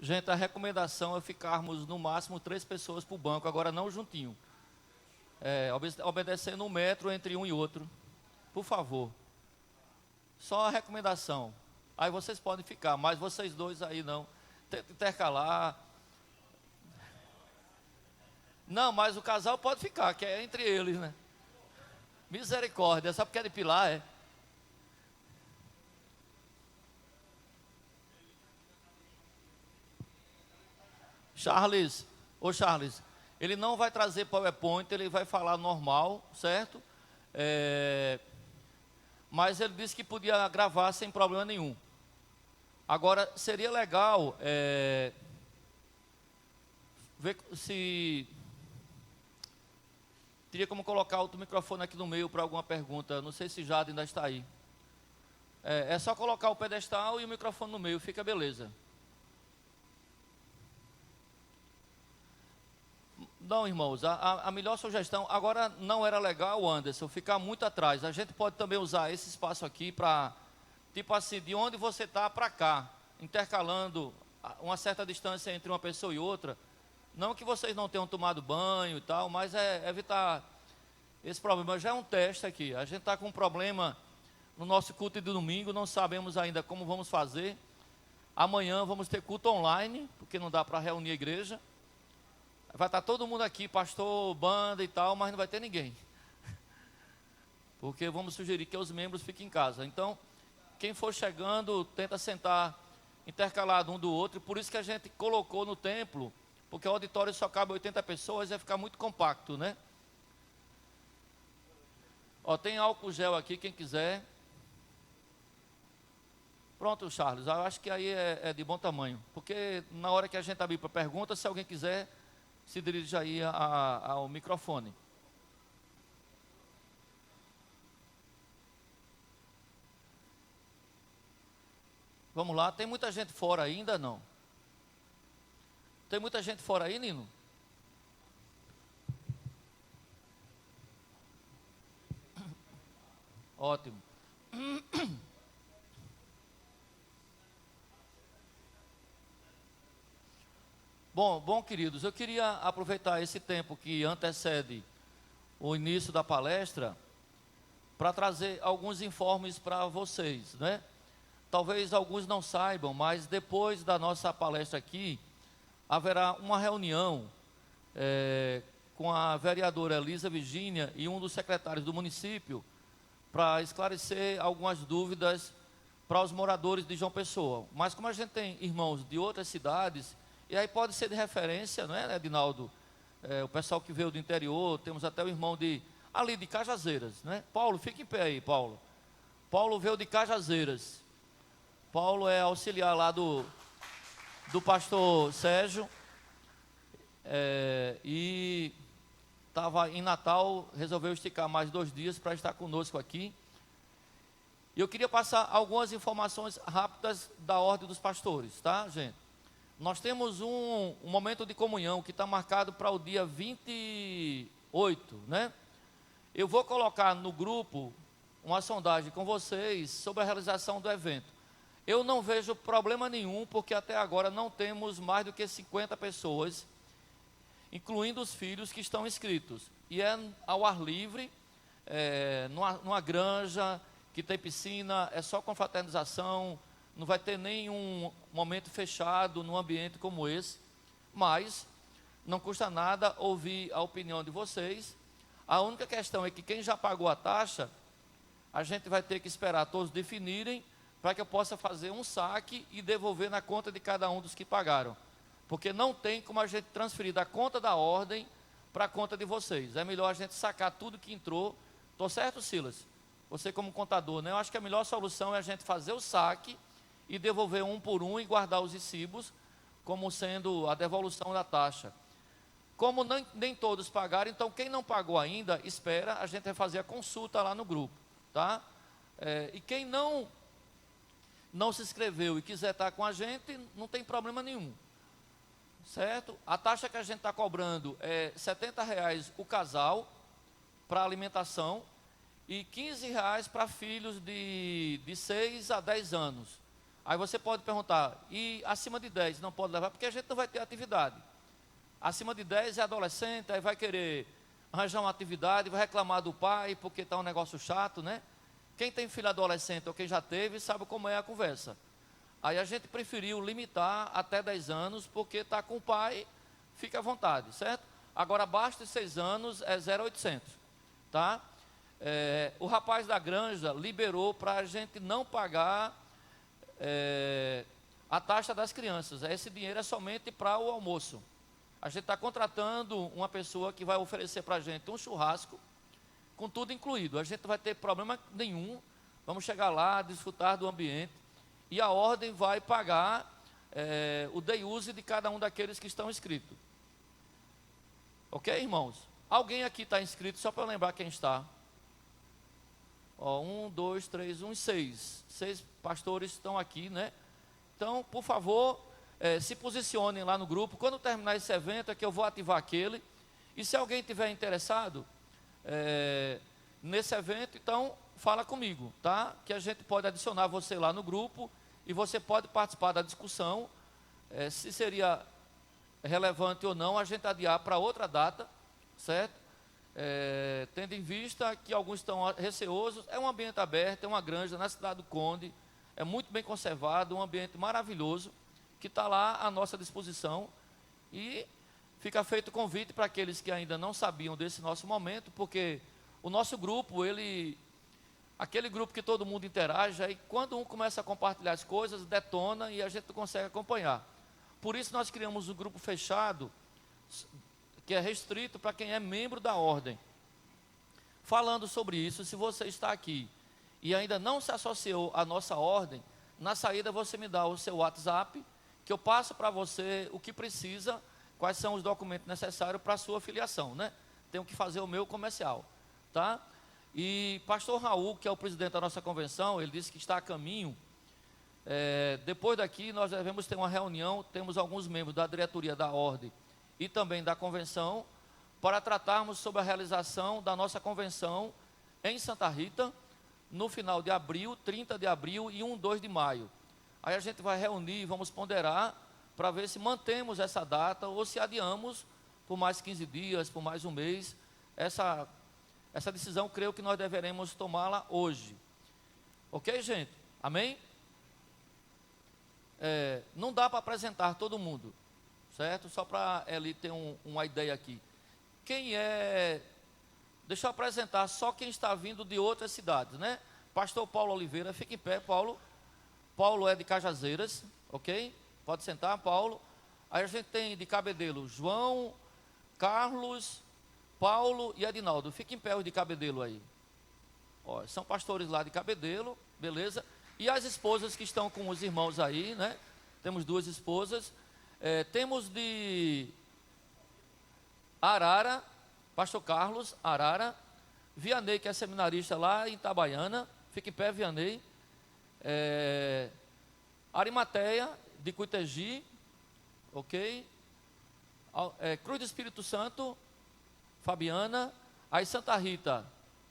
Gente, a recomendação é ficarmos no máximo 3 pessoas por banco, agora não juntinho. Obedecendo 1 metro entre um e outro. Por favor. Só a recomendação. Aí vocês podem ficar, mas vocês dois aí não. Tenta intercalar. Não, mas o casal pode ficar, que é entre eles, né? Misericórdia, só porque é de pilar, é? Charles, ô Charles, ele não vai trazer PowerPoint, ele vai falar normal, certo? Mas ele disse que podia gravar sem problema nenhum. Agora, seria legal ver se teria como colocar outro microfone aqui no meio para alguma pergunta. Não sei se Jade ainda está aí. É só colocar o pedestal e o microfone no meio, fica beleza. Não, irmãos, a melhor sugestão, agora não era legal, Anderson, ficar muito atrás. A gente pode também usar esse espaço aqui para, tipo assim, de onde você está para cá, intercalando uma certa distância entre uma pessoa e outra. Não que vocês não tenham tomado banho e tal, mas evitar esse problema. Já é um teste aqui. A gente está com um problema no nosso culto de domingo, não sabemos ainda como vamos fazer. Amanhã vamos ter culto online, porque não dá para reunir a igreja. Vai estar todo mundo aqui, pastor, banda e tal, mas não vai ter ninguém. Porque vamos sugerir que os membros fiquem em casa. Então, quem for chegando, tenta sentar intercalado um do outro. Por isso que a gente colocou no templo, porque o auditório só cabe 80 pessoas, vai ficar muito compacto, né? Ó, tem álcool gel aqui, quem quiser. Pronto, Charles, eu acho que aí é de bom tamanho. Porque na hora que a gente abrir para perguntas, se alguém quiser, se dirige aí ao microfone. Vamos lá, tem muita gente fora ainda, não? Tem muita gente fora aí, Nino? Ótimo. Bom, queridos, eu queria aproveitar esse tempo que antecede o início da palestra para trazer alguns informes para vocês, né? Talvez alguns não saibam, mas depois da nossa palestra aqui, haverá uma reunião com a vereadora Elisa Virgínia e um dos secretários do município para esclarecer algumas dúvidas para os moradores de João Pessoa. Mas como a gente tem irmãos de outras cidades, e aí pode ser de referência, não é, Edinaldo? O pessoal que veio do interior, temos até o irmão ali de Cajazeiras, né? Paulo, fica em pé aí, Paulo. Paulo veio de Cajazeiras. Paulo é auxiliar lá do pastor Sérgio, e estava em Natal, resolveu esticar mais 2 dias para estar conosco aqui. E eu queria passar algumas informações rápidas da ordem dos pastores, tá, gente? Nós temos um momento de comunhão que está marcado para o dia 28, né? Eu vou colocar no grupo uma sondagem com vocês sobre a realização do evento. Eu não vejo problema nenhum, porque até agora não temos mais do que 50 pessoas, incluindo os filhos que estão inscritos. E é ao ar livre, numa granja, que tem piscina, é só confraternização, não vai ter nenhum momento fechado num ambiente como esse, mas não custa nada ouvir a opinião de vocês. A única questão é que quem já pagou a taxa, a gente vai ter que esperar todos definirem, para que eu possa fazer um saque e devolver na conta de cada um dos que pagaram. Porque não tem como a gente transferir da conta da ordem para a conta de vocês. É melhor a gente sacar tudo que entrou. Estou certo, Silas? Você como contador, né? Eu acho que a melhor solução é a gente fazer o saque e devolver um por um e guardar os recibos como sendo a devolução da taxa. Como nem todos pagaram, então quem não pagou ainda, espera, a gente vai fazer a consulta lá no grupo, tá? E quem não se inscreveu e quiser estar com a gente, não tem problema nenhum, certo? A taxa que a gente está cobrando é R$ 70 o casal para alimentação e R$ 15 para filhos de 6 a 10 anos. Aí você pode perguntar, e acima de 10 não pode levar? Porque a gente não vai ter atividade. Acima de 10 é adolescente, aí vai querer arranjar uma atividade, vai reclamar do pai porque está um negócio chato, né? Quem tem filho adolescente ou quem já teve, sabe como é a conversa. Aí a gente preferiu limitar até 10 anos, porque está com o pai, fica à vontade, certo? Agora, abaixo de 6 anos é 0,800, tá? O rapaz da granja liberou para a gente não pagar a taxa das crianças. Esse dinheiro é somente para o almoço. A gente está contratando uma pessoa que vai oferecer para a gente um churrasco, com tudo incluído. A gente não vai ter problema nenhum. Vamos chegar lá, desfrutar do ambiente. E a ordem vai pagar o day use de cada um daqueles que estão inscritos. Ok, irmãos? Alguém aqui está inscrito, só para lembrar quem está. 1, 2, 3, 1, 6. 6 pastores estão aqui, né? Então, por favor, se posicionem lá no grupo. Quando terminar esse evento, é que eu vou ativar aquele. E se alguém tiver interessado nesse evento, então fala comigo, tá? Que a gente pode adicionar você lá no grupo e você pode participar da discussão. Se seria relevante ou não, a gente adiar para outra data, certo? Tendo em vista que alguns estão receosos. É um ambiente aberto, é uma granja na cidade do Conde, é muito bem conservado, um ambiente maravilhoso, que está lá à nossa disposição. E fica feito o convite para aqueles que ainda não sabiam desse nosso momento, porque o nosso grupo, aquele grupo que todo mundo interage, aí quando um começa a compartilhar as coisas, detona e a gente não consegue acompanhar. Por isso nós criamos um grupo fechado, que é restrito para quem é membro da ordem. Falando sobre isso, se você está aqui e ainda não se associou à nossa ordem, na saída você me dá o seu WhatsApp, que eu passo para você o que precisa, quais são os documentos necessários para a sua filiação, né? Tenho que fazer o meu comercial, tá? E pastor Raul, que é o presidente da nossa convenção, ele disse que está a caminho. Depois daqui nós devemos ter uma reunião, temos alguns membros da diretoria da ordem e também da convenção, para tratarmos sobre a realização da nossa convenção em Santa Rita, no final de abril, 30 de abril e 2 de maio. Aí a gente vai reunir, vamos ponderar, para ver se mantemos essa data ou se adiamos por mais 15 dias, por mais um mês. Essa decisão, creio que nós deveremos tomá-la hoje. Ok, gente? Amém? Não dá para apresentar todo mundo, certo? Só para Eli ter uma ideia aqui. Quem é... Deixa eu apresentar só quem está vindo de outras cidades, né? Pastor Paulo Oliveira, fica em pé, Paulo. Paulo é de Cajazeiras, ok? Pode sentar, Paulo. Aí a gente tem de Cabedelo João, Carlos, Paulo e Edinaldo. Fica em pé os de Cabedelo aí. Ó, são pastores lá de Cabedelo, beleza? E as esposas que estão com os irmãos aí, né? Temos 2 esposas. Temos de Arara, pastor Carlos, Arara. Vianney, que é seminarista lá em Itabaiana. Fica em pé, Vianney. Arimateia, de Cuitegi, ok? Cruz do Espírito Santo, Fabiana. Aí Santa Rita,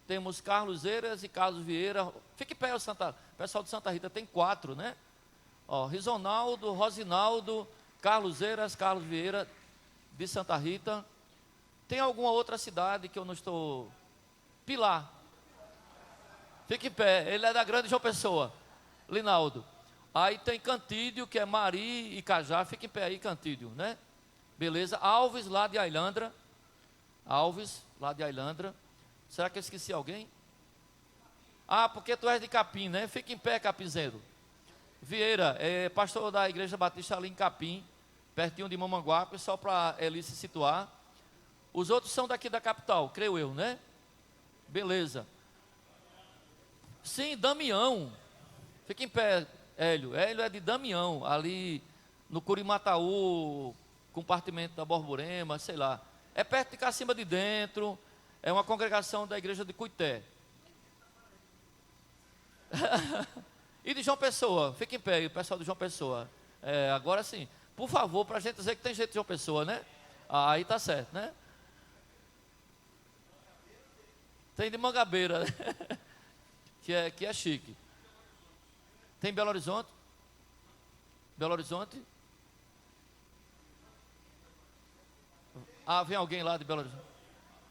temos Carlos Eiras e Carlos Vieira. Fique em pé, o pessoal de Santa Rita tem 4, né? Risonaldo, Rosinaldo, Carlos Eiras, Carlos Vieira, de Santa Rita. Tem alguma outra cidade que eu não estou... Pilar. Fique em pé, ele é da Grande João Pessoa. Linaldo. Aí tem Cantídio, que é Mari e Cajá. Fica em pé aí, Cantídio, né? Beleza. Alves, lá de Ailandra. Alves, lá de Ailandra. Será que eu esqueci alguém? Porque tu és de Capim, né? Fica em pé, Capinzeiro. Vieira, pastor da Igreja Batista ali em Capim, pertinho de Mamanguape, só para ele se situar. Os outros são daqui da capital, creio eu, né? Beleza. Sim, Damião. Fica em pé, Hélio. Hélio é de Damião, ali no Curimataú, compartimento da Borborema, sei lá. É perto de Cacimba de Dentro, é uma congregação da igreja de Cuité. E de João Pessoa, fica em pé, o pessoal de João Pessoa. Agora sim, por favor, para a gente dizer que tem gente de João Pessoa, né? Aí tá certo, né? Tem de Mangabeira, que é chique. Tem Belo Horizonte? Belo Horizonte? Ah, vem alguém lá de Belo Horizonte.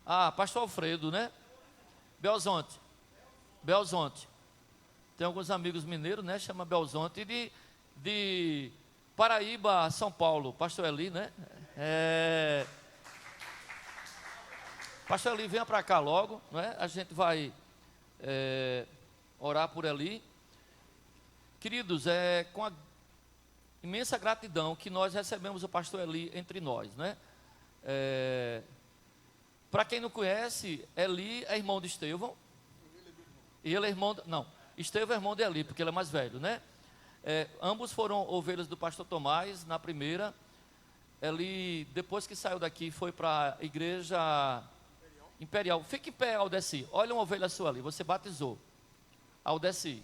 Ah, pastor Alfredo, né? Belzonte. Belzonte. Tem alguns amigos mineiros, né? Chama Belzonte. E de Paraíba, São Paulo. Pastor Eli, né? Pastor Eli, venha para cá logo, né? A gente vai orar por Eli. Queridos, é com a imensa gratidão que nós recebemos o pastor Eli entre nós, né? Para quem não conhece, Eli é irmão de Estevão. E ele é irmão... Não, Estevão é irmão de Eli, porque ele é mais velho, né? Ambos foram ovelhas do pastor Tomás na primeira. Eli, depois que saiu daqui, foi para a igreja Imperial. Fique em pé, Aldeci. Olha uma ovelha sua ali, você batizou. Aldeci,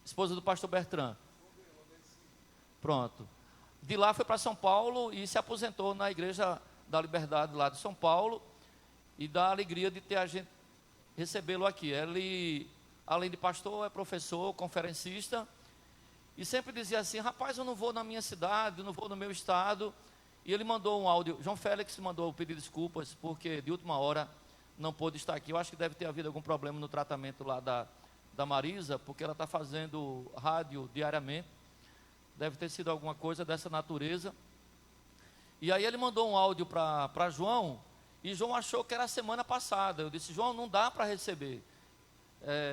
esposa do pastor Bertrand. Pronto. De lá foi para São Paulo e se aposentou na igreja da Liberdade lá de São Paulo. E dá a alegria de ter a gente recebê-lo aqui. Ele, além de pastor, é professor, conferencista. E sempre dizia assim: rapaz, eu não vou na minha cidade, eu não vou no meu estado. E ele mandou um áudio. João Félix mandou pedir desculpas, porque de última hora não pôde estar aqui. Eu acho que deve ter havido algum problema no tratamento lá da Marisa, porque ela está fazendo rádio diariamente. Deve ter sido alguma coisa dessa natureza. E aí ele mandou um áudio para João, e João achou que era a semana passada. Eu disse: João, não dá para receber.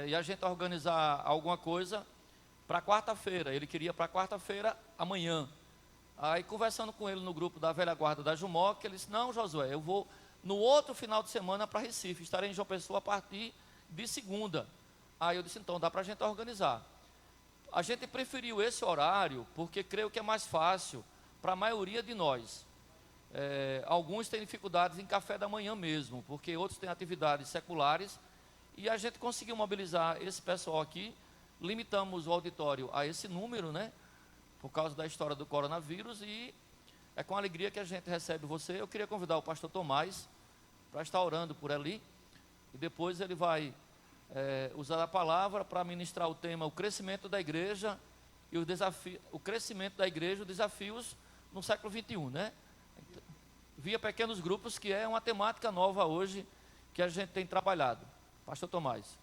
E a gente organizar alguma coisa para quarta-feira. Ele queria para quarta-feira, amanhã. Aí, conversando com ele no grupo da velha guarda da Jumoc, ele disse: não, Josué, eu vou no outro final de semana para Recife. Estarei em João Pessoa a partir de segunda. Aí eu disse: então, dá para a gente organizar. A gente preferiu esse horário porque creio que é mais fácil para a maioria de nós. Alguns têm dificuldades em café da manhã mesmo, porque outros têm atividades seculares. E a gente conseguiu mobilizar esse pessoal aqui. Limitamos o auditório a esse número, né? Por causa da história do coronavírus, e é com alegria que a gente recebe você. Eu queria convidar o pastor Tomás para estar orando por ali, e depois ele vai usar a palavra para ministrar o tema: o crescimento da igreja e os desafios, o crescimento da igreja, os desafios no século 21, né? Via pequenos grupos, que é uma temática nova hoje que a gente tem trabalhado. Pastor Tomás.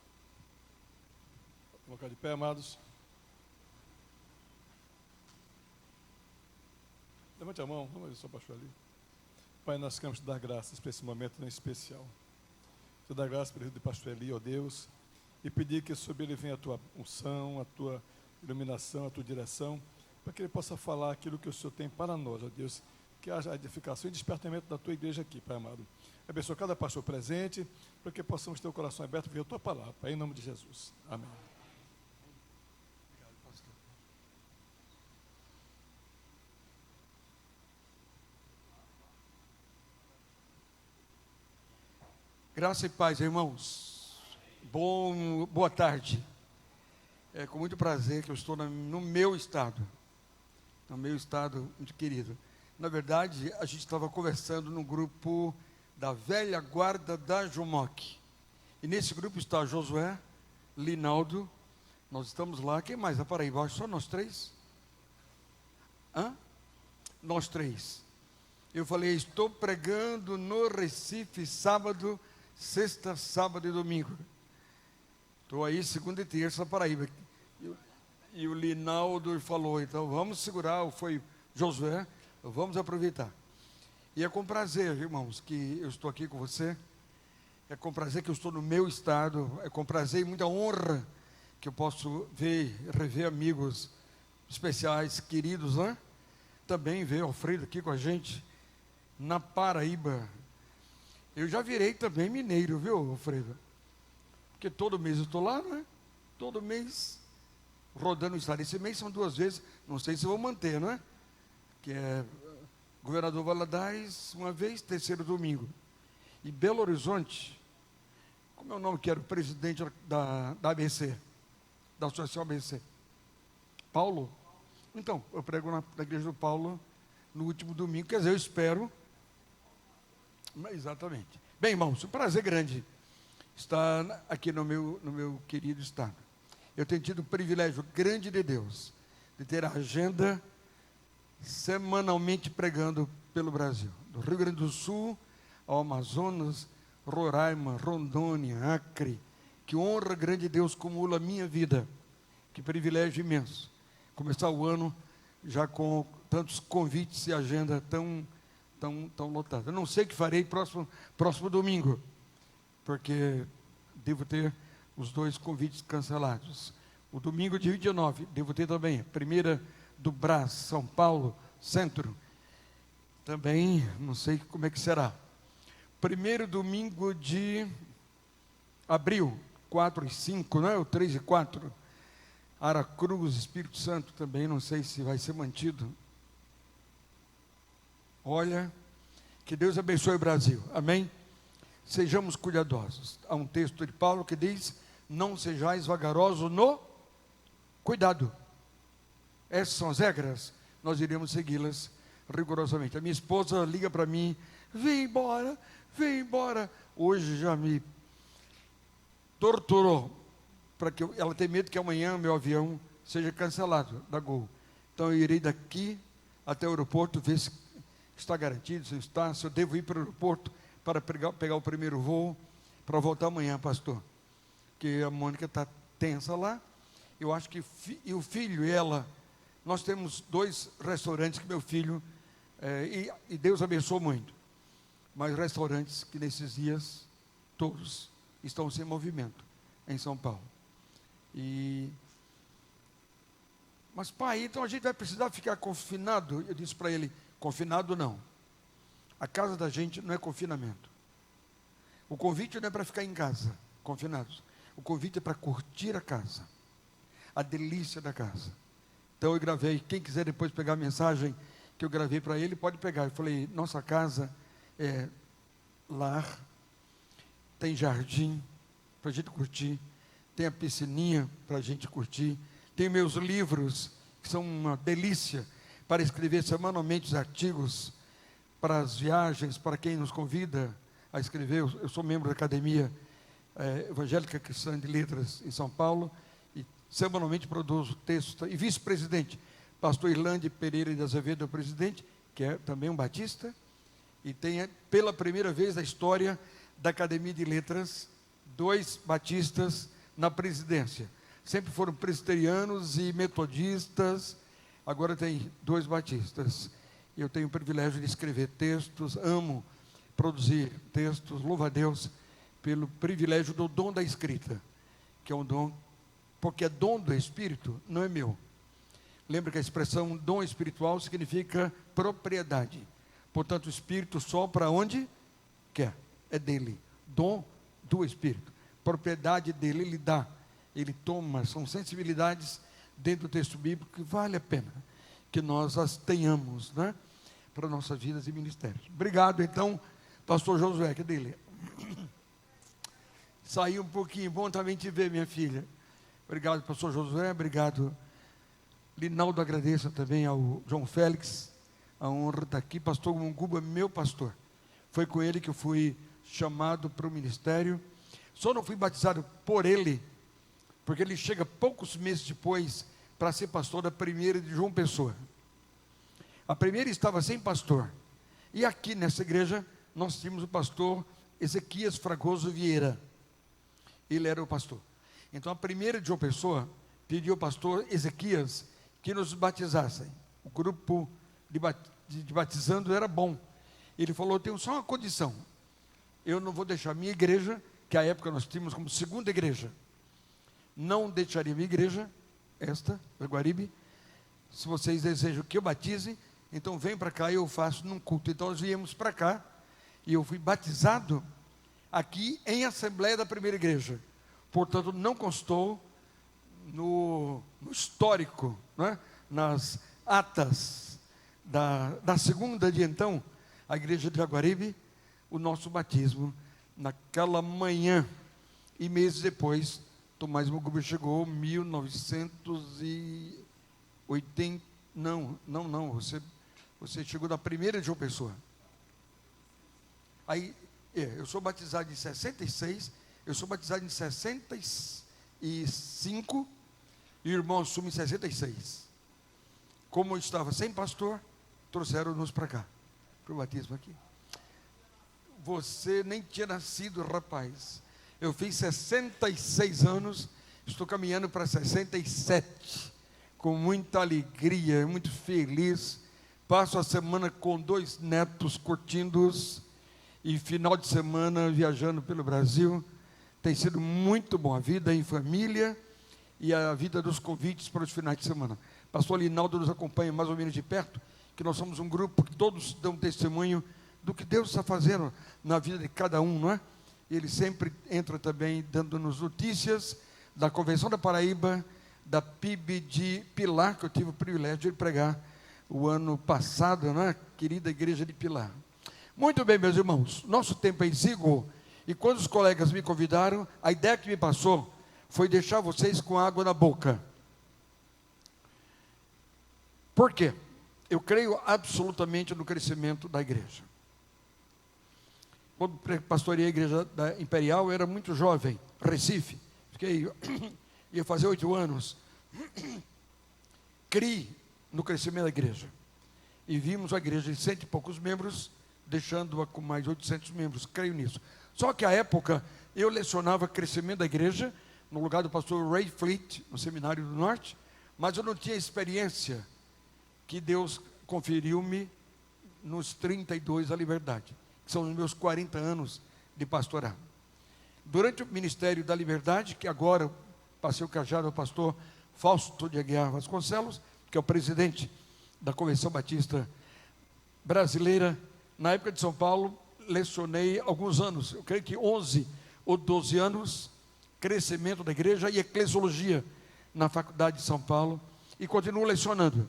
Vou colocar de pé, amados. Levante a mão, vamos ver só pastor ali. Pai, nós queremos te dar graças por esse momento em especial. Te dar graças pelo de pastor Eli, ó Deus, e pedir que sobre ele venha a tua unção, a tua iluminação, a tua direção, para que ele possa falar aquilo que o Senhor tem para nós, ó Deus, que haja edificação e despertamento da tua igreja aqui, Pai amado. Abençoa cada pastor presente, para que possamos ter o coração aberto para ver a tua palavra, Pai, em nome de Jesus. Amém. Graça e paz, irmãos. Boa tarde. É com muito prazer que eu estou no meu estado. No meu estado muito querido. Na verdade, a gente estava conversando no grupo da velha guarda da Jumoc. E nesse grupo está Josué, Linaldo. Nós estamos lá. Quem mais? Para aí embaixo, só nós três? Nós três. Eu falei: estou pregando no Recife sábado, sexta, sábado e domingo. Estou aí segunda e terça, Paraíba. E o Linaldo falou: então vamos segurar. Foi Josué, vamos aproveitar. E é com prazer, irmãos, que eu estou aqui com você. É com prazer que eu estou no meu estado. É com prazer e muita honra que eu posso rever amigos especiais, queridos, né? Também ver Alfredo aqui com a gente na Paraíba. Eu já virei também mineiro, viu, Alfredo? Porque todo mês eu estou lá, não é? Todo mês, rodando o estado. Esse mês são 2 vezes, não sei se vou manter, não é? Que é Governador Valadares, uma vez, terceiro domingo. E Belo Horizonte, como é o nome que era o presidente da ABC, da Associação ABC? Paulo? Então, eu prego na igreja do Paulo no último domingo, quer dizer, eu espero. Exatamente. Bem, irmãos, um prazer grande estar aqui no meu querido estado. Eu tenho tido o privilégio grande de Deus de ter a agenda semanalmente pregando pelo Brasil, do Rio Grande do Sul ao Amazonas, Roraima, Rondônia, Acre. Que honra grande de Deus acumula a minha vida. Que privilégio imenso. Começar o ano já com tantos convites e agenda tão lotada. Eu não sei o que farei próximo domingo, porque devo ter os 2 convites cancelados. O domingo de 29, devo ter também a primeira do Brás, São Paulo, Centro. Também, não sei como é que será. Primeiro domingo de abril, 4 e 5, não é? O 3 e 4. Aracruz, Espírito Santo também, não sei se vai ser mantido. Olha, que Deus abençoe o Brasil, amém? Sejamos cuidadosos. Há um texto de Paulo que diz: não sejais vagarosos no cuidado. Essas são as regras, nós iremos segui-las rigorosamente. A minha esposa liga para mim: vem embora, vem embora. Hoje já me torturou, para que ela tem medo que amanhã meu avião seja cancelado da Gol. Então eu irei daqui até o aeroporto ver se está garantido, se está, se eu devo ir para o aeroporto para pegar o primeiro voo para voltar amanhã, pastor. Porque a Mônica está tensa lá. Eu acho que o filho e ela, nós temos 2 restaurantes que meu filho, e Deus abençoou muito, mas restaurantes que nesses dias todos estão sem movimento em São Paulo. Mas pai, então a gente vai precisar ficar confinado? Eu disse para ele: confinado não. A casa da gente não é confinamento. O convite não é para ficar em casa, confinados. O convite é para curtir a casa, a delícia da casa. Então eu gravei, quem quiser depois pegar a mensagem que eu gravei para ele, pode pegar. Eu falei: nossa casa é lar, tem jardim para a gente curtir, tem a piscininha para a gente curtir, tem meus livros, que são uma delícia, para escrever semanalmente os artigos para as viagens, para quem nos convida a escrever. Eu sou membro da Academia Evangélica Cristã de Letras em São Paulo, e semanalmente produzo textos, e vice-presidente, pastor Irlande Pereira de Azevedo, o presidente, que é também um batista, e tem pela primeira vez na história da Academia de Letras, 2 batistas na presidência. Sempre foram presbiterianos e metodistas, agora tem 2 batistas. Eu tenho o privilégio de escrever textos, amo produzir textos, louvo a Deus pelo privilégio do dom da escrita, que é um dom, porque é dom do Espírito, não é meu. Lembra que a expressão dom espiritual significa propriedade. Portanto, o Espírito sopra onde quer, é dele. Dom do Espírito, propriedade dele, ele dá, ele toma. São sensibilidades dentro do texto bíblico que vale a pena que nós as tenhamos, né, para nossas vidas e ministérios. Obrigado, então, pastor Josué, que dele. Saiu um pouquinho, bom também te ver, minha filha. Obrigado, pastor Josué, obrigado, Linaldo. Agradeço também ao João Félix, a honra está aqui. Pastor Munguba, meu pastor, foi com ele que eu fui chamado para o ministério. Só não fui batizado por ele, porque ele chega poucos meses depois para ser pastor da primeira de João Pessoa. A primeira estava sem pastor, e aqui nessa igreja nós tínhamos o pastor Ezequias Fragoso Vieira, ele era o pastor. Então a primeira de João Pessoa pediu ao pastor Ezequias que nos batizassem. O grupo de batizando era bom. Ele falou: eu tenho só uma condição, eu não vou deixar minha igreja, que à época nós tínhamos como segunda igreja, não deixaria minha igreja, esta, Jaguaribe, se vocês desejam que eu batize, então vem para cá e eu faço num culto. Então nós viemos para cá, e eu fui batizado aqui em Assembleia da Primeira Igreja. Portanto, não constou no histórico, né, nas atas da segunda de então, a igreja de Jaguaribe, o nosso batismo naquela manhã. E meses depois, Tomás Muguba chegou, 1980, não, você chegou na primeira de João Pessoa. Aí, eu sou batizado em 66, eu sou batizado em 65, e o irmão assume em 66. Como eu estava sem pastor, trouxeram-nos para cá, para o batismo aqui. Você nem tinha nascido, rapaz. Eu fiz 66 anos, estou caminhando para 67, com muita alegria, muito feliz. Passo a semana com 2 netos curtindo-os, e final de semana viajando pelo Brasil. Tem sido muito bom a vida em família e a vida dos convites para os finais de semana. Pastor Linaldo nos acompanha mais ou menos de perto, que nós somos um grupo que todos dão testemunho do que Deus está fazendo na vida de cada um, não é? Ele sempre entra também dando-nos notícias da Convenção da Paraíba, da PIB de Pilar, que eu tive o privilégio de pregar o ano passado, na querida igreja de Pilar. Muito bem, meus irmãos, nosso tempo é exíguo, e quando os colegas me convidaram, a ideia que me passou foi deixar vocês com água na boca. Por quê? Eu creio absolutamente no crescimento da igreja. Quando pastoreei a igreja da Imperial, eu era muito jovem, Recife, ia fazer 8 anos. Criei no crescimento da igreja. E vimos a igreja de 100 e poucos membros, deixando-a com mais 800 membros, creio nisso. Só que à época, eu lecionava crescimento da igreja, no lugar do pastor Ray Fleet, no Seminário do Norte, mas eu não tinha experiência que Deus conferiu-me nos 32 da Liberdade, que são os meus 40 anos de pastorado. Durante o Ministério da Liberdade, que agora passei o cajado ao pastor Fausto de Aguiar Vasconcelos, que é o presidente da Convenção Batista Brasileira, na época de São Paulo, lecionei alguns anos, eu creio que 11 ou 12 anos, crescimento da igreja e eclesiologia na Faculdade de São Paulo, e continuo lecionando.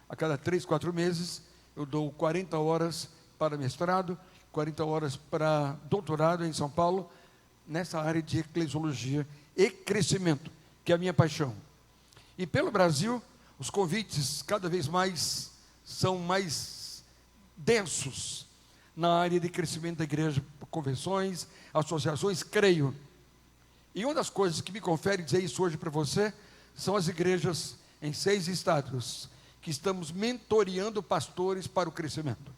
A cada 3, 4 meses, eu dou 40 horas para mestrado, 40 horas para doutorado em São Paulo, nessa área de eclesiologia e crescimento, que é a minha paixão. E pelo Brasil, os convites cada vez mais são mais densos na área de crescimento da igreja, convenções, associações, creio. E uma das coisas que me confere dizer isso hoje para você, são as igrejas em 6 estados, que estamos mentoreando pastores para o crescimento.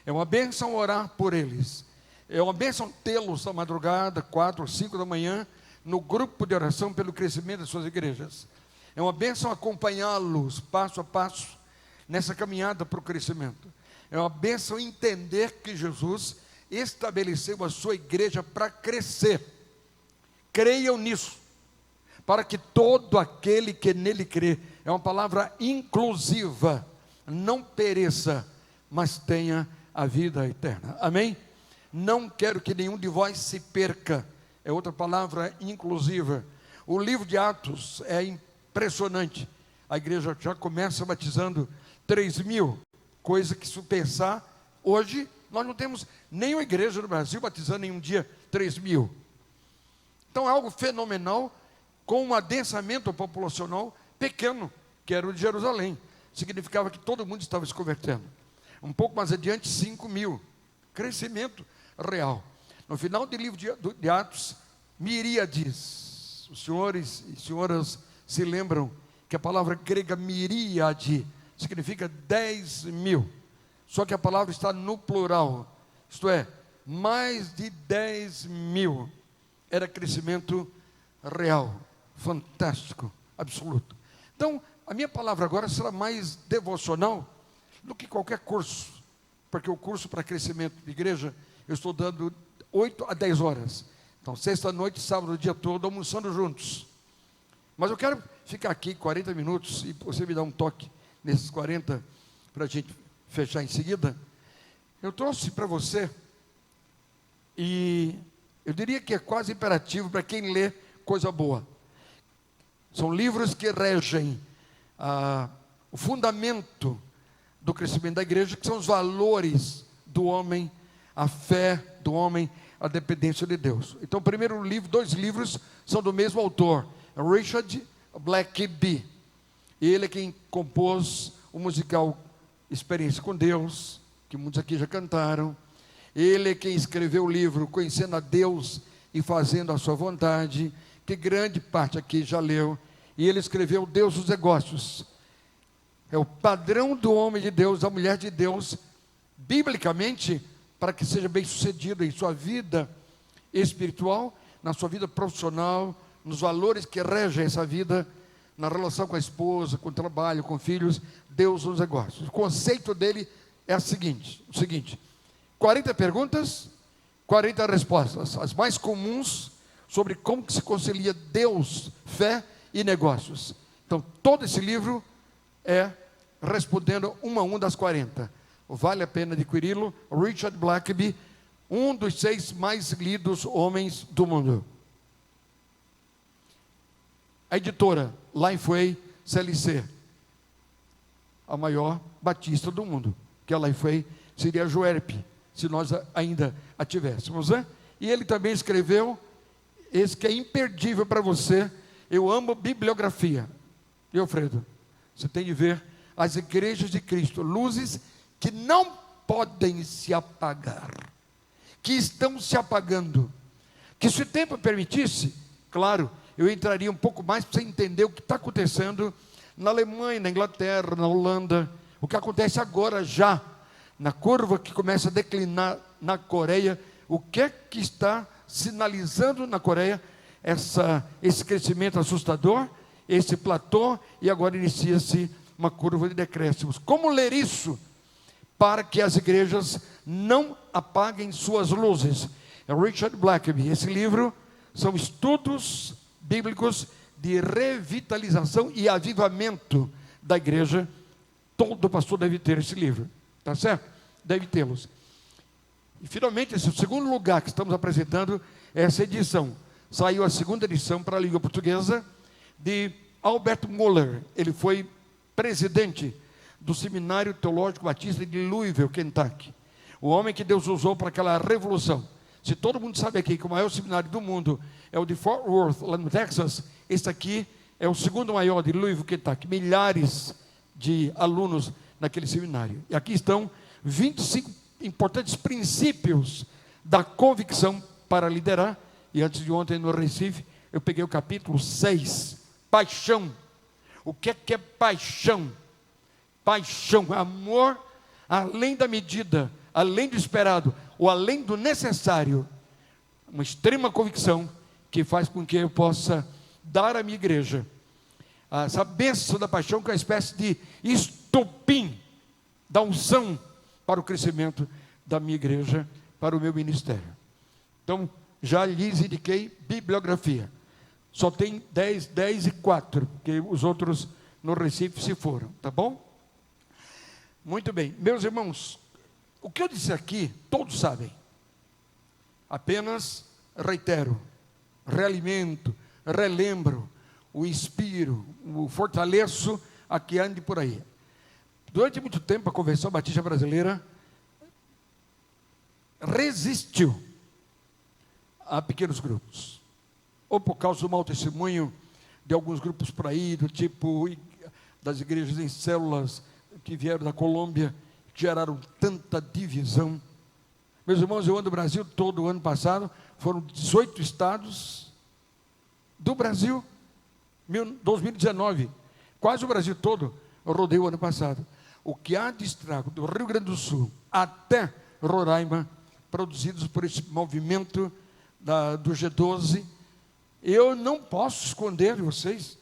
É uma bênção orar por eles, é uma bênção tê-los à madrugada, 4 ou 5 da manhã, no grupo de oração pelo crescimento das suas igrejas. É uma bênção acompanhá-los passo a passo, nessa caminhada para o crescimento. É uma bênção entender que Jesus estabeleceu a sua igreja para crescer. Creiam nisso, para que todo aquele que nele crê, é uma palavra inclusiva, não pereça, mas tenha a vida eterna. Amém? Não quero que nenhum de vós se perca, é outra palavra inclusiva. O livro de Atos é impressionante, a igreja já começa batizando 3.000, coisa que se pensar, hoje nós não temos nenhuma igreja no Brasil batizando em um dia 3.000. Então é algo fenomenal, com um adensamento populacional pequeno, que era o de Jerusalém. Significava que todo mundo estava se convertendo. Um pouco mais adiante, 5.000. Crescimento real. No final do livro de Atos, miríades. Os senhores e senhoras se lembram que a palavra grega miríade significa 10.000. Só que a palavra está no plural. Isto é, mais de 10.000. Era crescimento real, fantástico, absoluto. Então, a minha palavra agora será mais devocional do que qualquer curso, porque o curso para crescimento de igreja, eu estou dando 8 a 10 horas. Então, sexta-noite, sábado, o dia todo, almoçando juntos. Mas eu quero ficar aqui 40 minutos, e você me dá um toque nesses 40, para a gente fechar em seguida. Eu trouxe para você, e eu diria que é quase imperativo para quem lê coisa boa. São livros que regem o fundamento do crescimento da igreja, que são os valores do homem, a fé do homem, a dependência de Deus. Então, o primeiro livro, 2 livros, são do mesmo autor, Richard Blackaby. Ele é quem compôs o musical Experiência com Deus, que muitos aqui já cantaram. Ele é quem escreveu o livro Conhecendo a Deus e Fazendo a Sua Vontade, que grande parte aqui já leu. E ele escreveu Deus dos Negócios. é o padrão do homem de Deus, da mulher de Deus, biblicamente, para que seja bem sucedido em sua vida espiritual, na sua vida profissional, nos valores que regem essa vida, na relação com a esposa, com o trabalho, com filhos, Deus nos negócios. O conceito dele é o seguinte: 40 perguntas, 40 respostas, as mais comuns sobre como que se concilia Deus, fé e negócios. Então, todo esse livro é respondendo uma a uma das 40. Vale a pena adquiri-lo. Richard Blackaby, um dos 6 mais lidos homens do mundo. A editora Lifeway CLC, a maior batista do mundo, que a Lifeway seria a Joerp, se nós ainda a tivéssemos, né? E ele também escreveu esse que é imperdível para você. Eu amo bibliografia. E Alfredo, você tem de ver as igrejas de Cristo, luzes que não podem se apagar, que estão se apagando, que se o tempo permitisse, claro, eu entraria um pouco mais para você entender o que está acontecendo na Alemanha, na Inglaterra, na Holanda, o que acontece agora já, na curva que começa a declinar na Coreia, o que é que está sinalizando na Coreia esse crescimento assustador, esse platô, e agora inicia-se uma curva de decréscimos. Como ler isso para que as igrejas não apaguem suas luzes? É Richard Blackaby. Esse livro são estudos bíblicos de revitalização e avivamento da igreja. Todo pastor deve ter esse livro, tá certo? Deve tê-los. E finalmente, esse é o segundo lugar que estamos apresentando, essa edição. Saiu a segunda edição para a língua portuguesa de Albert Mohler. Ele foi presidente do Seminário Teológico Batista de Louisville, Kentucky. O homem que Deus usou para aquela revolução. Se todo mundo sabe aqui que o maior seminário do mundo é o de Fort Worth, lá no Texas, esse aqui é o segundo maior de Louisville, Kentucky. Milhares de alunos naquele seminário. E aqui estão 25 importantes princípios da convicção para liderar. E antes de ontem no Recife, eu peguei o capítulo 6, paixão. O que é paixão? Paixão, amor além da medida, além do esperado, ou além do necessário. Uma extrema convicção que faz com que eu possa dar à minha igreja essa bênção da paixão, que é uma espécie de estopim da unção para o crescimento da minha igreja, para o meu ministério. Então, já lhes indiquei bibliografia. Só tem 10 e 4, porque os outros no Recife se foram, tá bom? Muito bem, meus irmãos, o que eu disse aqui, todos sabem. Apenas reitero, realimento, relembro, o inspiro, o fortaleço a que ande por aí. Durante muito tempo, a Convenção Batista Brasileira resistiu a pequenos grupos, ou por causa do mau testemunho de alguns grupos por aí, do tipo das igrejas em células que vieram da Colômbia, que geraram tanta divisão. Meus irmãos, eu ando no Brasil todo o ano passado, foram 18 estados do Brasil, 2019, quase o Brasil todo, eu rodei o ano passado. O que há de estrago do Rio Grande do Sul até Roraima, produzidos por esse movimento do G12, eu não posso esconder de vocês.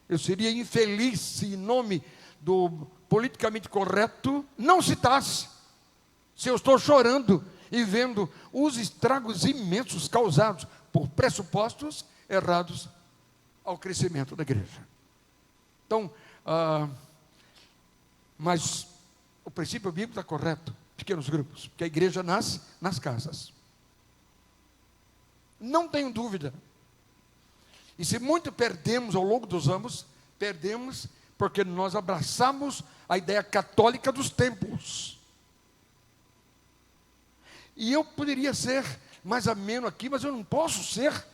Eu seria infeliz se, em nome do politicamente correto, não citasse. Se eu estou chorando e vendo os estragos imensos causados por pressupostos errados ao crescimento da igreja. Então, mas o princípio bíblico está correto, pequenos grupos, porque a igreja nasce nas casas. Não tenho dúvida. E se muito perdemos ao longo dos anos, perdemos porque nós abraçamos a ideia católica dos templos. E eu poderia ser mais ameno aqui, mas eu não posso ser,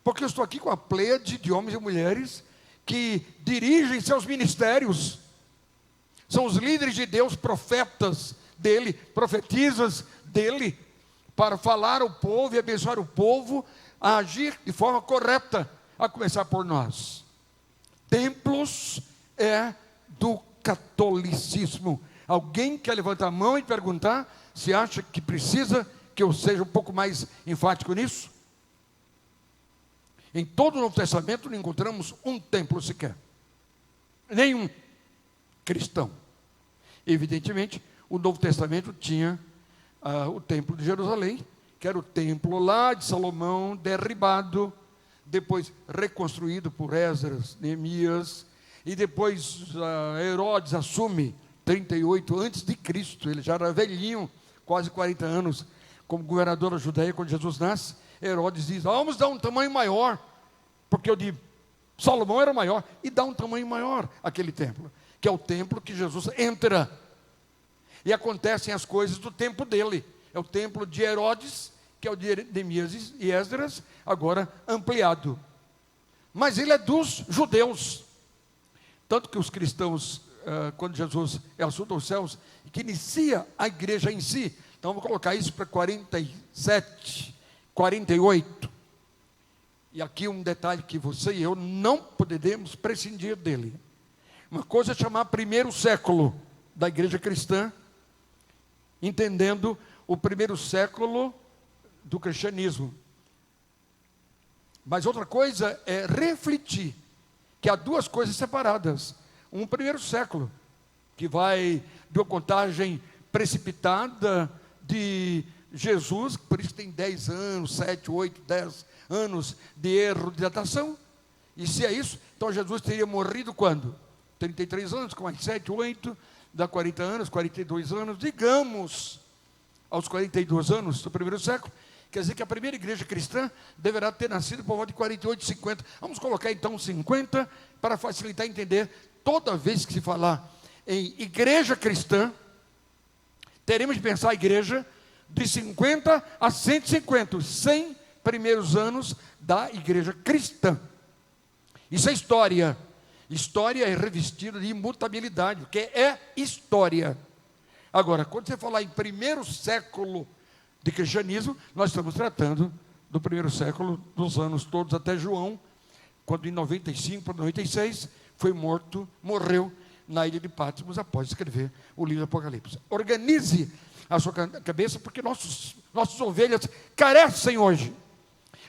porque eu estou aqui com a pleiade de homens e mulheres que dirigem seus ministérios. São os líderes de Deus, profetas dele, profetisas dele, para falar ao povo e abençoar o povo a agir de forma correta, a começar por nós. Templos é do catolicismo. Alguém quer levantar a mão e perguntar se acha que precisa que eu seja um pouco mais enfático nisso? Em todo o Novo Testamento não encontramos um templo sequer. Nenhum cristão. Evidentemente, o Novo Testamento tinha o templo de Jerusalém, que era o templo lá de Salomão, derribado, depois reconstruído por Esdras, Neemias, e depois Herodes assume 38 antes de Cristo. Ele já era velhinho, quase 40 anos, como governador da Judéia quando Jesus nasce. Herodes diz: vamos dar um tamanho maior, porque o de Salomão era maior, e dá um tamanho maior aquele templo, que é o templo que Jesus entra, e acontecem as coisas do tempo dele. É o templo de Herodes, que é o de Neemias e Esdras, agora ampliado. Mas ele é dos judeus, tanto que os cristãos, quando Jesus é assunto aos céus, que inicia a igreja em si, então vamos colocar isso para 47, 48, e aqui um detalhe que você e eu não poderemos prescindir dele. Uma coisa é chamar primeiro século da igreja cristã, entendendo o primeiro século do cristianismo. Mas outra coisa é refletir que há duas coisas separadas. Um primeiro século, que vai de uma contagem precipitada de Jesus, por isso tem 10 anos, 7, 8, 10 anos de erro de datação. E se é isso, então Jesus teria morrido quando? 33 anos, com mais 7, 8, dá 40 anos, 42 anos, digamos, aos 42 anos do primeiro século. Quer dizer que a primeira igreja cristã deverá ter nascido por volta de 48, 50. Vamos colocar então 50, para facilitar entender. Toda vez que se falar em igreja cristã, teremos de pensar a igreja de 50 a 150, os 100 primeiros anos da igreja cristã. Isso é história. História é revestida de imutabilidade, porque é história. Agora, quando você falar em primeiro século de cristianismo, nós estamos tratando do primeiro século, dos anos todos até João, quando em 95 para 96 foi morreu na ilha de Patmos após escrever o livro do Apocalipse. Organize a sua cabeça, porque nossas ovelhas carecem hoje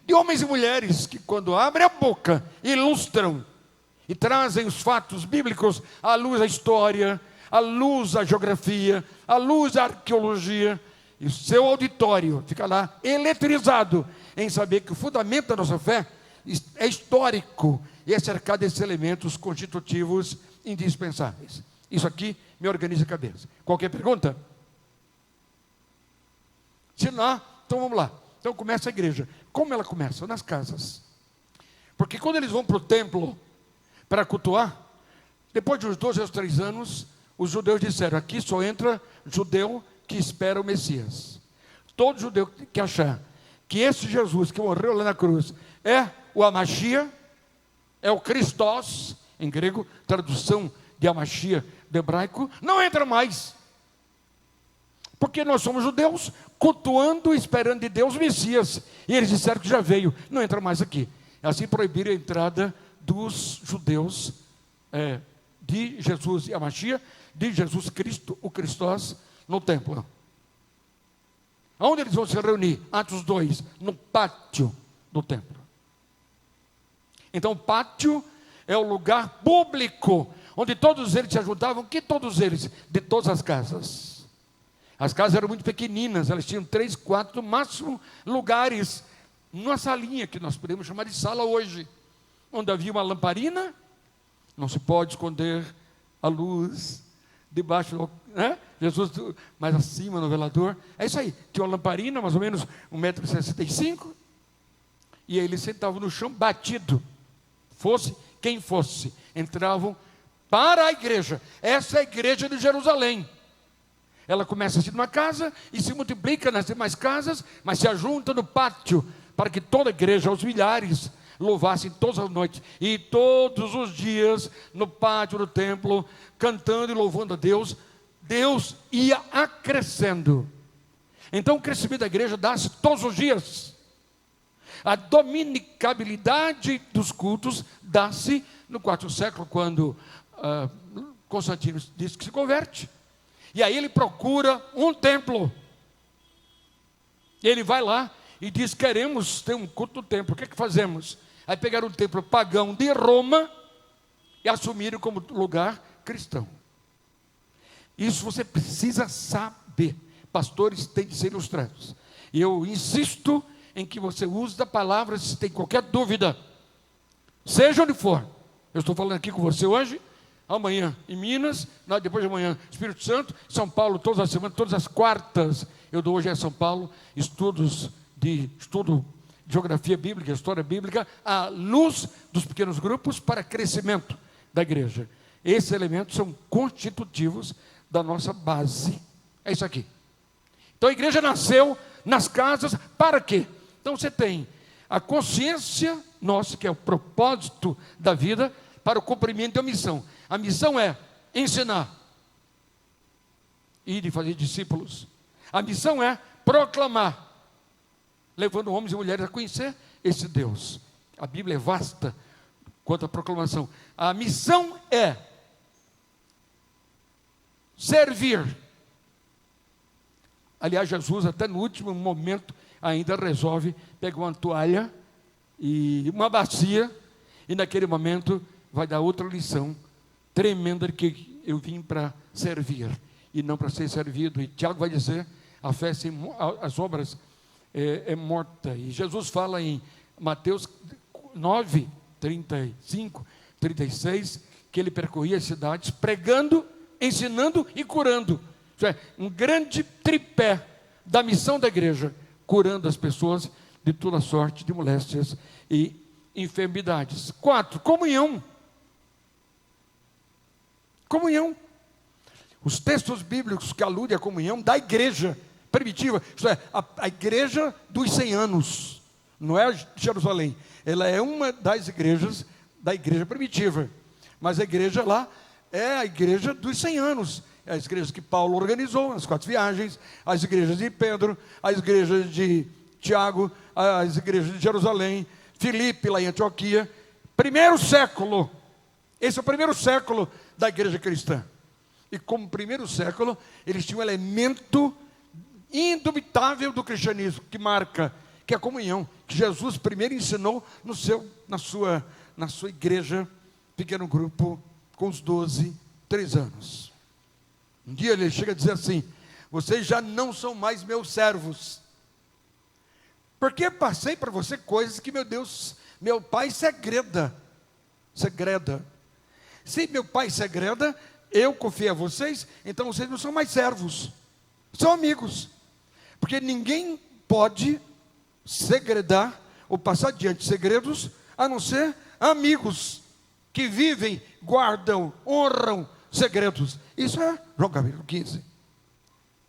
de homens e mulheres que, quando abrem a boca, ilustram e trazem os fatos bíblicos à luz da história, à luz da geografia, à luz da arqueologia, e o seu auditório fica lá eletrizado em saber que o fundamento da nossa fé é histórico e é cercado desses elementos constitutivos indispensáveis. Isso aqui me organiza a cabeça. Qualquer pergunta? Se não, então vamos lá. Então começa a igreja. Como ela começa? Nas casas. Porque quando eles vão para o templo para cultuar, depois de uns 12 ou 3 anos, os judeus disseram: aqui só entra judeu que espera o Messias. Todo judeu que achar que esse Jesus que morreu lá na cruz é o Amashia, é o Christos, em grego, tradução de Amashia do hebraico, não entra mais. Porque nós somos judeus cultuando, esperando de Deus o Messias, e eles disseram que já veio, não entra mais aqui. Assim proibiram a entrada dos judeus de Jesus e Amashia, de Jesus Cristo, o Christos, no templo. Aonde eles vão se reunir? Atos 2, no pátio do templo. Então o pátio é o lugar público, onde todos eles se ajudavam. Que todos eles? De todas as casas. As casas eram muito pequeninas, elas tinham 3, 4, no máximo, lugares, numa salinha, que nós podemos chamar de sala hoje, onde havia uma lamparina, não se pode esconder a luz debaixo, né? Jesus mais acima no velador, é isso aí, tinha uma lamparina, mais ou menos 1,65 m, e aí eles sentavam no chão batido, fosse quem fosse, entravam para a igreja. Essa é a igreja de Jerusalém. Ela começa assim numa casa e se multiplica nas demais casas, mas se ajunta no pátio, para que toda a igreja, aos milhares, louvassem todas as noites e todos os dias no pátio do templo, cantando e louvando a Deus. Deus ia acrescendo. Então o crescimento da igreja dá-se todos os dias. A dominicabilidade dos cultos dá-se no 4º século, quando Constantino diz que se converte. E aí ele procura um templo. Ele vai lá e diz: queremos ter um culto no templo. O que é que fazemos? Aí pegaram um templo pagão de Roma e assumiram como lugar cristão. Isso você precisa saber. Pastores têm de ser ilustrados. E eu insisto em que você use a palavra se tem qualquer dúvida. Seja onde for. Eu estou falando aqui com você hoje, amanhã em Minas, depois de amanhã Espírito Santo, São Paulo todas as semanas, todas as quartas. Eu dou hoje em São Paulo estudo de geografia bíblica, história bíblica, à luz dos pequenos grupos para crescimento da igreja. Esses elementos são constitutivos da nossa base. É isso aqui. Então a igreja nasceu nas casas para quê? Então você tem a consciência nossa, que é o propósito da vida, para o cumprimento da missão. A missão é ensinar, ir e fazer discípulos. A missão é proclamar, levando homens e mulheres a conhecer esse Deus. A Bíblia é vasta quanto à proclamação. A missão é servir. Aliás, Jesus até no último momento ainda resolve pegar uma toalha e uma bacia, e naquele momento vai dar outra lição tremenda, que eu vim para servir e não para ser servido. E Tiago vai dizer: a fé sem as obras é morta. E Jesus fala em Mateus 9, 35, 36, que ele percorria as cidades pregando, ensinando e curando. Isso é, um grande tripé da missão da igreja: curando as pessoas de toda sorte de moléstias e enfermidades. 4, comunhão. Comunhão. Os textos bíblicos que aludem à comunhão da igreja primitiva, isso é, a igreja dos 100 anos, não é Jerusalém, ela é uma das igrejas da igreja primitiva, mas a igreja lá é a igreja dos 100 anos, é as igrejas que Paulo organizou, as 4 viagens, as igrejas de Pedro, as igrejas de Tiago, as igrejas de Jerusalém, Filipe lá em Antioquia, primeiro século, esse é o primeiro século da igreja cristã. E como primeiro século, eles tinham um elemento indubitável do cristianismo, que marca, que é a comunhão, que Jesus primeiro ensinou na sua igreja, pequeno grupo, com os 12, 3 anos. Um dia ele chega a dizer assim: vocês já não são mais meus servos, porque passei para você coisas que, meu Deus, meu pai segreda. Se meu pai segreda, eu confiei a vocês, então vocês não são mais servos, são amigos. Porque ninguém pode segredar ou passar adiante segredos, a não ser amigos que vivem, guardam, honram segredos. Isso é João capítulo 15.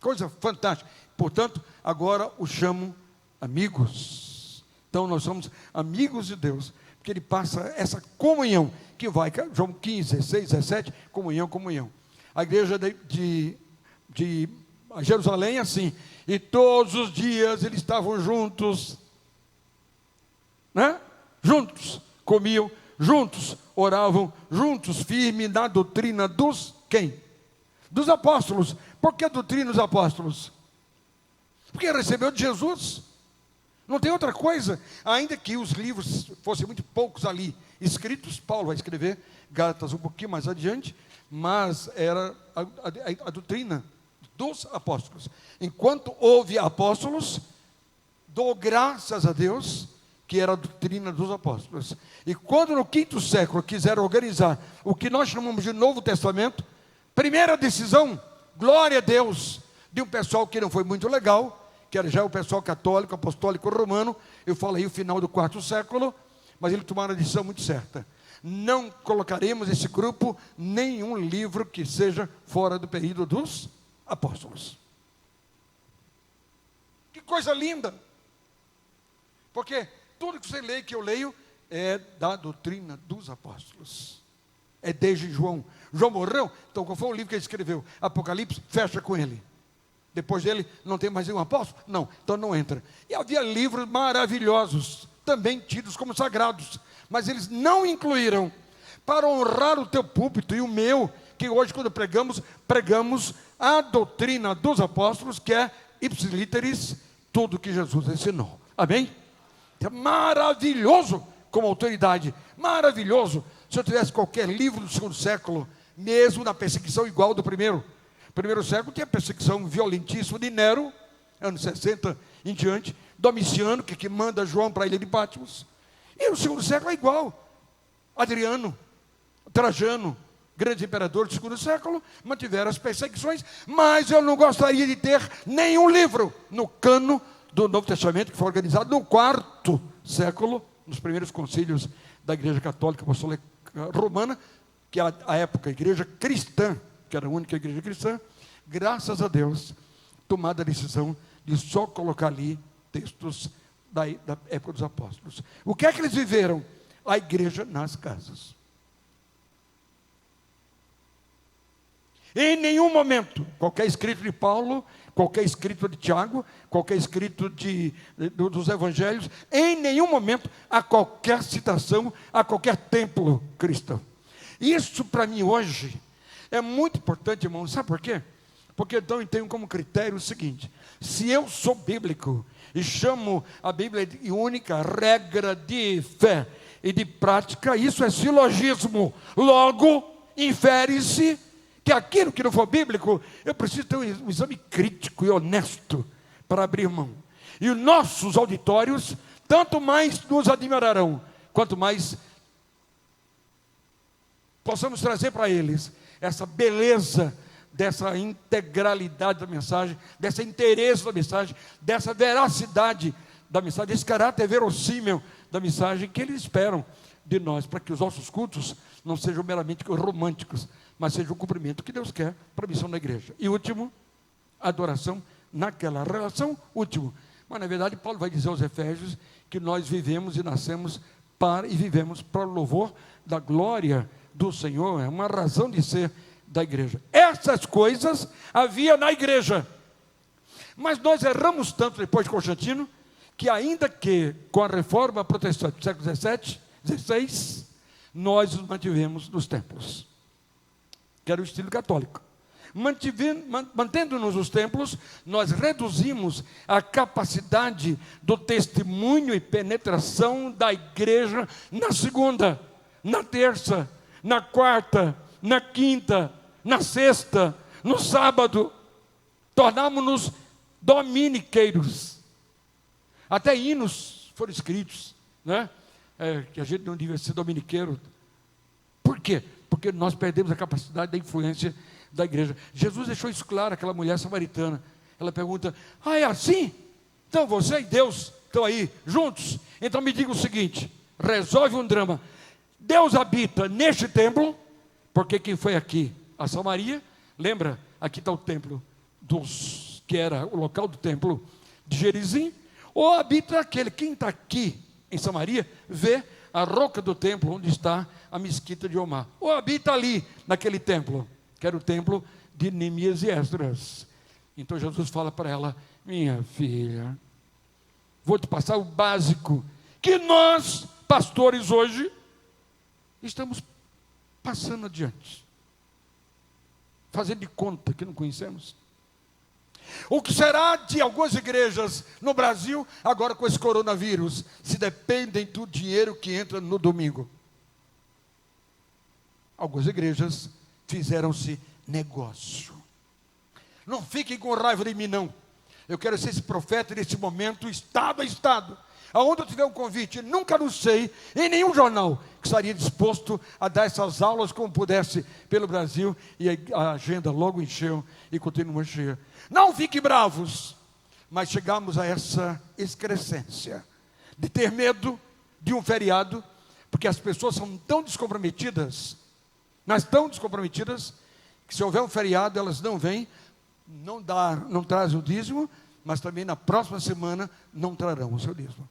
Coisa fantástica. Portanto, agora o chamo amigos. Então nós somos amigos de Deus, porque ele passa essa comunhão, que vai, João 15, 16, 17, comunhão. A igreja de Jerusalém é assim, e todos os dias eles estavam juntos, né? Juntos, comiam, juntos, oravam, juntos, firme na doutrina dos quem? Dos apóstolos. Por que a doutrina dos apóstolos? Porque recebeu de Jesus. Não tem outra coisa. Ainda que os livros fossem muito poucos ali escritos, Paulo vai escrever Gálatas um pouquinho mais adiante, mas era a doutrina dos apóstolos. Enquanto houve apóstolos, dou graças a Deus que era a doutrina dos apóstolos. E quando no 5º século quiseram organizar o que nós chamamos de Novo Testamento, primeira decisão, glória a Deus, de um pessoal que não foi muito legal, que era já o pessoal católico, apostólico romano. Eu falo aí o final do 4º século, mas eles tomaram a decisão muito certa: não colocaremos esse grupo nenhum livro que seja fora do período dos apóstolos. Que coisa linda! Porque tudo que você lê, que eu leio, é da doutrina dos apóstolos. É desde João. João morreu, então qual foi o livro que ele escreveu? Apocalipse, fecha com ele. Depois dele não tem mais nenhum apóstolo? Não, então não entra. E havia livros maravilhosos, também tidos como sagrados, mas eles não incluíram, para honrar o teu púlpito e o meu, que hoje, quando pregamos a doutrina dos apóstolos, que é ipsis literis, tudo que Jesus ensinou. Amém? É maravilhoso como autoridade, maravilhoso. Se eu tivesse qualquer livro do segundo século, mesmo na perseguição igual do primeiro século, tinha perseguição violentíssima de Nero, anos 60 em diante, Domiciano, que manda João para a ilha de Patmos, e no segundo século é igual. Adriano, Trajano, grandes imperadores do segundo século, mantiveram as perseguições, mas eu não gostaria de ter nenhum livro no cano do Novo Testamento, que foi organizado no quarto século, nos primeiros concílios da Igreja Católica Apostólica Romana, que era a época, a igreja cristã, que era a única igreja cristã, graças a Deus, tomada a decisão de só colocar ali textos da época dos apóstolos. O que é que eles viveram? A igreja nas casas. Em nenhum momento, qualquer escrito de Paulo, qualquer escrito de Tiago, qualquer escrito dos evangelhos, em nenhum momento há qualquer citação a qualquer templo cristão. Isso para mim hoje é muito importante, irmão. Sabe por quê? Porque então eu tenho como critério o seguinte: se eu sou bíblico e chamo a Bíblia de única regra de fé e de prática, isso é silogismo. Logo, infere-se que aquilo que não for bíblico, eu preciso ter um exame crítico e honesto para abrir mão. E os nossos auditórios, tanto mais nos admirarão, quanto mais possamos trazer para eles essa beleza dessa integralidade da mensagem, dessa interesse da mensagem, dessa veracidade da mensagem, desse caráter verossímil da mensagem que eles esperam de nós, para que os nossos cultos não sejam meramente românticos, mas sejam o cumprimento que Deus quer para a missão da igreja. E último, adoração naquela relação. Último, mas na verdade Paulo vai dizer aos Efésios que nós vivemos e nascemos e vivemos para o louvor da glória do Senhor, é uma razão de ser da igreja. Essas coisas havia na igreja, mas nós erramos tanto depois de Constantino, que ainda que com a reforma protestante do século XVII, XVI, nós nos mantivemos nos templos, que era o estilo católico. Mantendo-nos nos templos, nós reduzimos a capacidade do testemunho e penetração da igreja na segunda, na terça, na quarta, na quinta, na sexta, no sábado. Tornámos-nos dominiqueiros. Até hinos foram escritos, né? Que a gente não devia ser dominiqueiro. Por quê? Porque nós perdemos a capacidade da influência da igreja. Jesus deixou isso claro, aquela mulher samaritana. Ela pergunta: é assim? Então você e Deus estão aí juntos? Então me diga o seguinte, resolve um drama. Deus habita neste templo, porque quem foi aqui? A Samaria. Lembra? Aqui está o templo que era o local do templo de Gerizim. Ou habita aquele, quem está aqui em Samaria, vê a roca do templo, onde está a mesquita de Omar. Ou habita ali, naquele templo, que era o templo de Neemias e Esdras. Então Jesus fala para ela: minha filha, vou te passar o básico, que nós, pastores hoje, estamos passando adiante, fazendo de conta que não conhecemos. O que será de algumas igrejas no Brasil, agora com esse coronavírus, se dependem do dinheiro que entra no domingo? Algumas igrejas fizeram-se negócio. Não fiquem com raiva de mim, não. Eu quero ser esse profeta nesse momento, estado a estado. Aonde eu tiver um convite, nunca anunciei em nenhum jornal que estaria disposto a dar essas aulas como pudesse pelo Brasil, e a agenda logo encheu e continua cheia. Não fiquem bravos, mas chegamos a essa excrescência de ter medo de um feriado, porque as pessoas são tão descomprometidas, mas tão descomprometidas, que se houver um feriado elas não vêm, não trazem o dízimo, mas também na próxima semana não trarão o seu dízimo.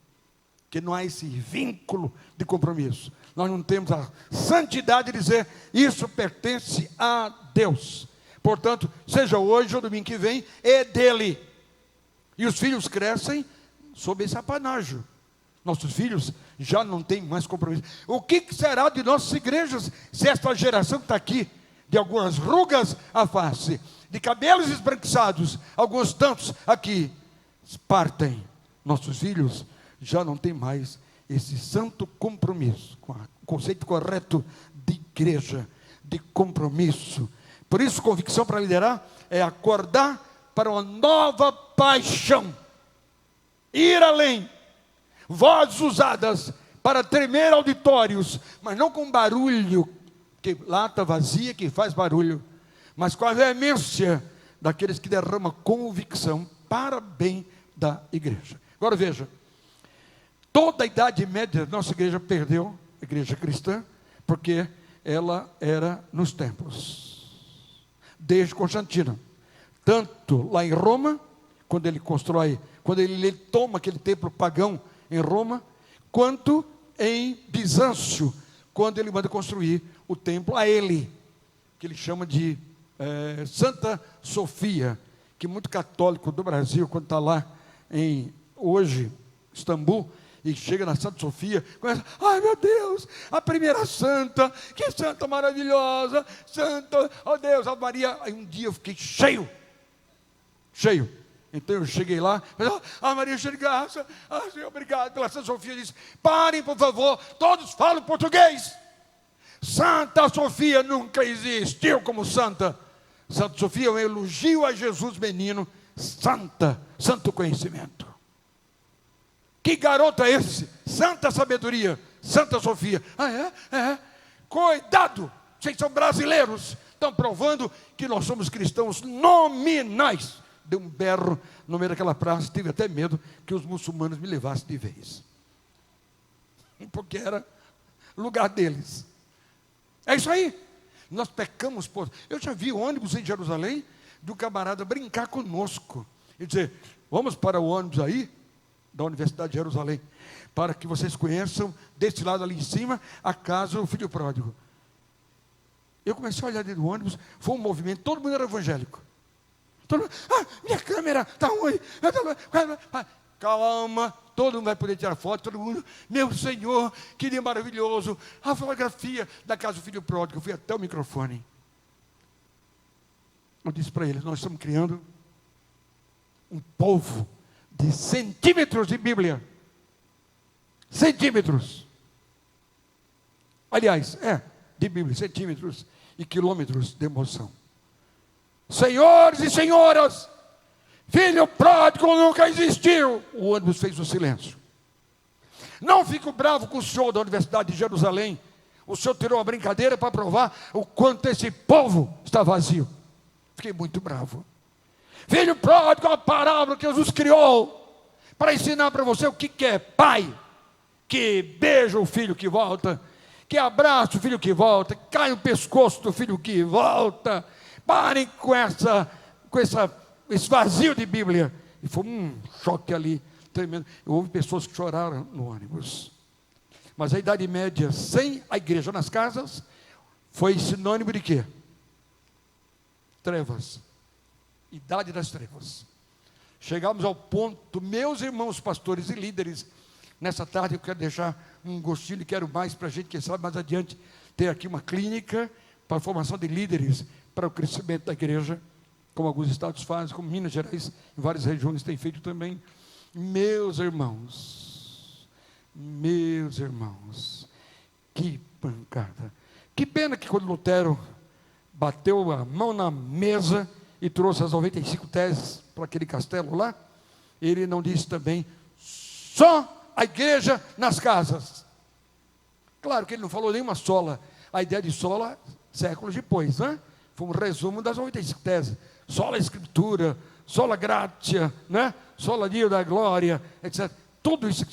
Porque não há esse vínculo de compromisso. Nós não temos a santidade de dizer: isso pertence a Deus. Portanto, seja hoje ou domingo que vem, é dele. E os filhos crescem sob esse apanágio. Nossos filhos já não têm mais compromisso. O que será de nossas igrejas se esta geração que está aqui de algumas rugas a face, de cabelos esbranquiçados, alguns tantos aqui, partem. Nossos filhos já não têm mais esse santo compromisso, com o conceito correto de igreja, de compromisso. Por isso, convicção para liderar é acordar para uma nova paixão, ir além, vozes usadas para tremer auditórios, mas não com barulho, que lata vazia que faz barulho, mas com a veemência daqueles que derramam convicção para bem da igreja. Agora veja, toda a Idade Média da nossa igreja perdeu, a igreja cristã, porque ela era nos templos, desde Constantino, tanto lá em Roma, quando ele toma aquele templo pagão em Roma, quanto em Bizâncio, quando ele manda construir o templo a ele, que ele chama de Santa Sofia, que muito católico do Brasil, quando está lá em, hoje, Istambul, e chega na Santa Sofia, começa, ai meu Deus, a primeira santa, que santa maravilhosa, santa, oh Deus, a Maria. Aí um dia eu fiquei cheio, então eu cheguei lá, Maria cheia de graça, Senhor, obrigado pela Santa Sofia. Disse, parem por favor, todos falam português. Santa Sofia nunca existiu como santa. Santa Sofia é um elogio a Jesus menino, santo conhecimento. Que garoto é esse? Santa sabedoria, Santa Sofia. Cuidado, vocês são brasileiros, estão provando que nós somos cristãos nominais. Deu um berro no meio daquela praça, tive até medo que os muçulmanos me levassem de vez, porque era lugar deles. É isso aí, nós pecamos por... Eu já vi ônibus em Jerusalém, de um camarada brincar conosco, e dizer, vamos para o ônibus aí, da Universidade de Jerusalém, para que vocês conheçam, desse lado ali em cima, a casa do filho pródigo. Eu comecei a olhar dentro do ônibus, foi um movimento, todo mundo era evangélico. Todo mundo, minha câmera está ruim. Calma, todo mundo vai poder tirar foto, todo mundo, meu Senhor, que dia maravilhoso, a fotografia da casa do filho pródigo. Eu fui até o microfone. Eu disse para eles, nós estamos criando um povo de centímetros de Bíblia. Centímetros. Aliás, de Bíblia, centímetros e quilômetros de emoção. Senhores e senhoras, filho pródigo nunca existiu. O ônibus fez um silêncio. Não fico bravo com o senhor da Universidade de Jerusalém. O senhor tirou uma brincadeira para provar o quanto esse povo está vazio. Fiquei muito bravo. Filho pródigo é uma parábola que Jesus criou para ensinar para você o que é pai, que beija o filho que volta, que abraça o filho que volta, que cai no pescoço do filho que volta. Parem com esse vazio de Bíblia. E foi um choque ali tremendo. Houve pessoas que choraram no ônibus. Mas a Idade Média, sem a igreja nas casas, foi sinônimo de quê? Trevas. Idade das trevas. Chegamos ao ponto, meus irmãos pastores e líderes, nessa tarde eu quero deixar um gostinho e quero mais para a gente, quem sabe mais adiante, ter aqui uma clínica para a formação de líderes, para o crescimento da igreja, como alguns estados fazem, como Minas Gerais, em várias regiões tem feito também. Meus irmãos, que pancada. Que pena que quando Lutero bateu a mão na mesa e trouxe as 95 teses para aquele castelo lá, ele não disse também, só a igreja nas casas. Claro que ele não falou nenhuma sola, a ideia de sola, séculos depois, né? Foi um resumo das 95 teses, sola escritura, sola gratia, né? Sola Dio da glória, etc. Tudo isso,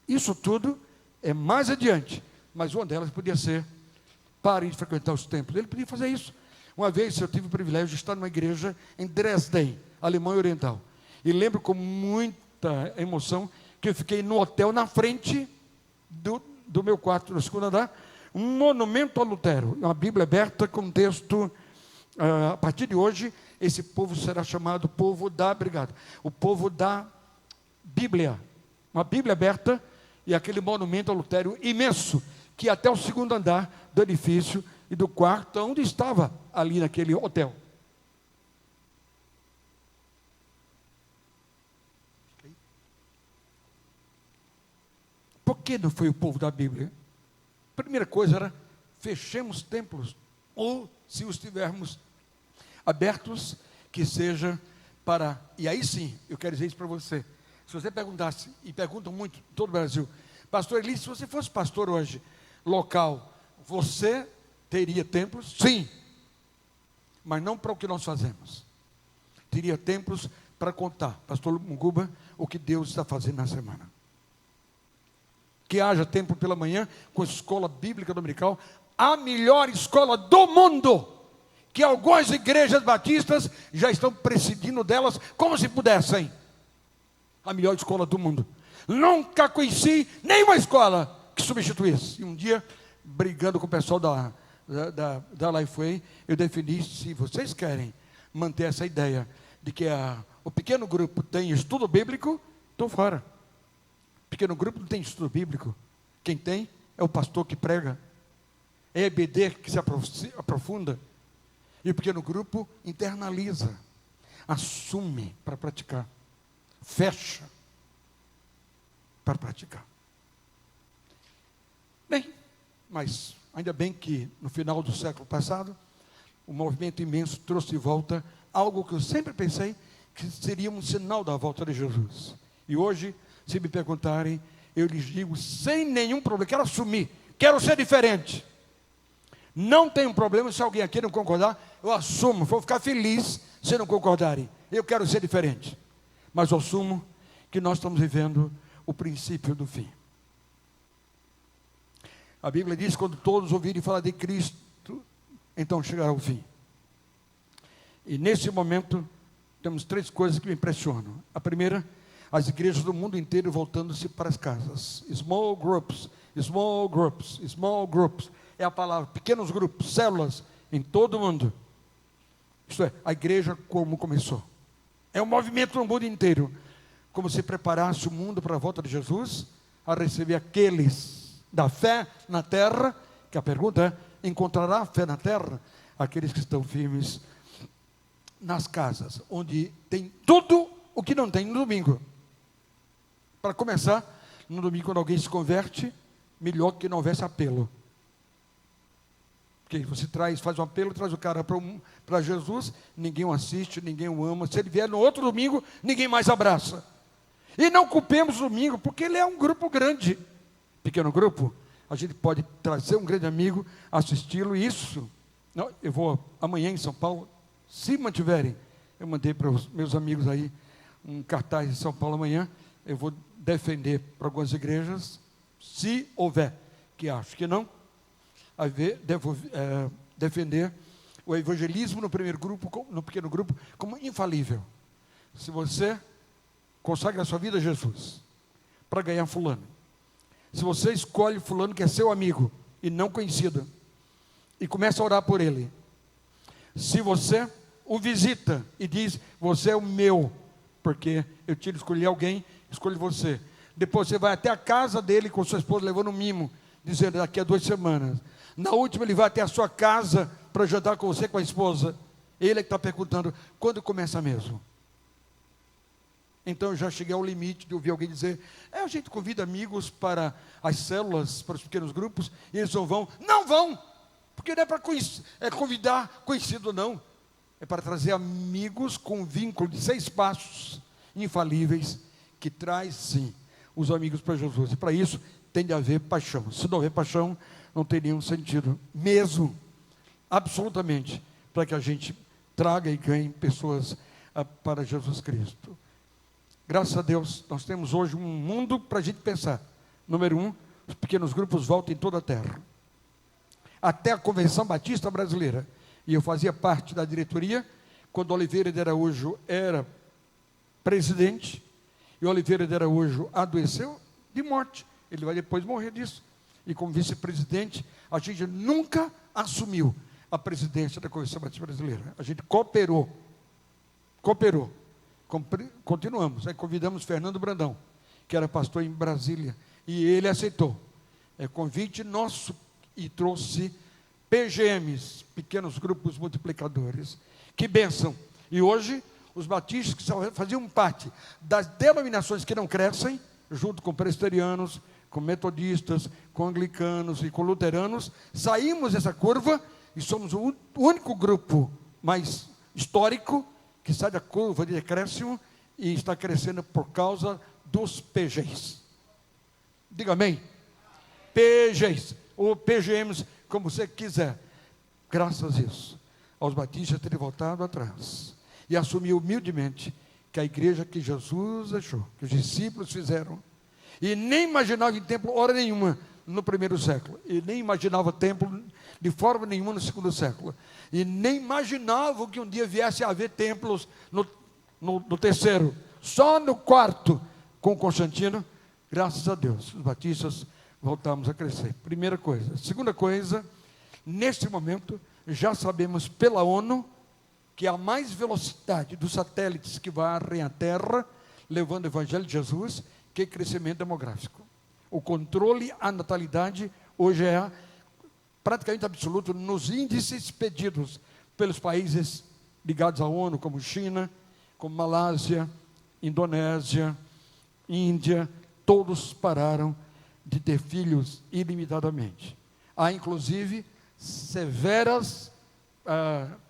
isso tudo é mais adiante, mas uma delas podia ser, parem de frequentar os templos. Ele podia fazer isso. Uma vez eu tive o privilégio de estar numa igreja em Dresden, Alemanha Oriental, e lembro com muita emoção que eu fiquei no hotel na frente do meu quarto, no segundo andar, um monumento a Lutero, uma Bíblia aberta com texto, a partir de hoje, esse povo será chamado povo da, o povo da Bíblia, uma Bíblia aberta, e aquele monumento a Lutero imenso, que até o segundo andar do edifício e do quarto onde estava ali naquele hotel. Por que não foi o povo da Bíblia? A primeira coisa era, fechemos templos, ou se os tivermos abertos, que seja para, e aí sim, eu quero dizer isso para você, se você perguntasse, e perguntam muito em todo o Brasil, pastor Eli, se você fosse pastor hoje, local, você teria templos? Sim, mas não para o que nós fazemos, teria templos para contar, pastor Munguba, o que Deus está fazendo na semana. Que haja templo pela manhã, com escola bíblica dominical, a melhor escola do mundo, que algumas igrejas batistas já estão prescindindo delas, como se pudessem. A melhor escola do mundo. Nunca conheci nenhuma escola que substituísse. E um dia, brigando com o pessoal da Lifeway, eu defini, se vocês querem manter essa ideia de que o pequeno grupo tem estudo bíblico, estou fora. Pequeno grupo não tem estudo bíblico. Quem tem é o pastor que prega. É EBD que se aprofunda. E o pequeno grupo internaliza. Assume para praticar. Fecha para praticar. Bem, mas ainda bem que no final do século passado, o movimento imenso trouxe de volta algo que eu sempre pensei que seria um sinal da volta de Jesus. E hoje, se me perguntarem, eu lhes digo sem nenhum problema, quero assumir, quero ser diferente. Não tem um problema se alguém aqui não concordar, eu assumo, vou ficar feliz se não concordarem. Eu quero ser diferente, mas eu assumo que nós estamos vivendo o princípio do fim. A Bíblia diz, quando todos ouvirem falar de Cristo, então chegará o fim. E nesse momento, temos 3 coisas que me impressionam. A primeira, as igrejas do mundo inteiro voltando-se para as casas. Small groups, small groups, small groups. É a palavra, pequenos grupos, células, em todo o mundo. Isto é, a igreja como começou. É um movimento no mundo inteiro. Como se preparasse o mundo para a volta de Jesus, a receber aqueles da fé na terra, que a pergunta é, encontrará fé na terra? Aqueles que estão firmes nas casas, onde tem tudo o que não tem no domingo. Para começar, no domingo, quando alguém se converte, melhor que não houvesse apelo. Porque você faz um apelo, traz o cara para Jesus, ninguém o assiste, ninguém o ama. Se ele vier no outro domingo, ninguém mais abraça. E não culpemos o domingo, porque ele é um grupo grande. Pequeno grupo, a gente pode trazer um grande amigo, assisti-lo, isso. Não, eu vou amanhã em São Paulo, se mantiverem, eu mandei para os meus amigos aí um cartaz em São Paulo amanhã, eu vou defender para algumas igrejas, se houver, que acho que não, devo defender o evangelismo no primeiro grupo, no pequeno grupo, como infalível. Se você consagra a sua vida a Jesus, para ganhar fulano, se você escolhe fulano que é seu amigo, e não conhecido, e começa a orar por ele, se você o visita e diz, você é o meu, porque eu tiro escolher alguém, escolho você. Depois você vai até a casa dele com sua esposa levando um mimo, dizendo daqui a 2 semanas. Na última ele vai até a sua casa para jantar com você, com a esposa. Ele é que está perguntando, quando começa mesmo? Então eu já cheguei ao limite de ouvir alguém dizer, a gente convida amigos para as células, para os pequenos grupos, e eles não vão. Não vão! Porque não é para convidar conhecido, não. É para trazer amigos com vínculo de 6 passos infalíveis, que traz, sim, os amigos para Jesus. E para isso tem de haver paixão. Se não houver paixão, não tem nenhum sentido. Mesmo, absolutamente, para que a gente traga e ganhe pessoas para Jesus Cristo. Graças a Deus, nós temos hoje um mundo para a gente pensar. Número 1, os pequenos grupos voltam em toda a terra. Até a Convenção Batista Brasileira. E eu fazia parte da diretoria, quando Oliveira de Araújo era presidente, e Oliveira de Araújo adoeceu de morte. Ele vai depois morrer disso. E como vice-presidente, a gente nunca assumiu a presidência da Convenção Batista Brasileira. A gente cooperou. Continuamos. Aí convidamos Fernando Brandão, que era pastor em Brasília, e ele aceitou. É convite nosso e trouxe PGMs, pequenos grupos multiplicadores. Que bênção! E hoje, os batistas que faziam parte das denominações que não crescem, junto com presbiterianos, com metodistas, com anglicanos e com luteranos, saímos dessa curva e somos o único grupo mais histórico que sai da curva de decréscimo e está crescendo por causa dos PGs. Diga amém. PGs, ou PGMs, como você quiser. Graças a isso, aos batistas terem voltado atrás e assumir humildemente que a igreja que Jesus deixou, que os discípulos fizeram, e nem imaginava em templo hora nenhuma no primeiro século, e nem imaginava templo de forma nenhuma no segundo século, e nem imaginava que um dia viesse a haver templos no terceiro, só no quarto, com Constantino. Graças a Deus, os batistas voltamos a crescer. Primeira coisa. Segunda coisa, neste momento, já sabemos pela ONU que a mais velocidade dos satélites que varrem a Terra, levando o Evangelho de Jesus, que crescimento demográfico. O controle à natalidade hoje é praticamente absoluto nos índices pedidos pelos países ligados à ONU, como China, como Malásia, Indonésia, Índia, todos pararam de ter filhos ilimitadamente. Há, inclusive, severas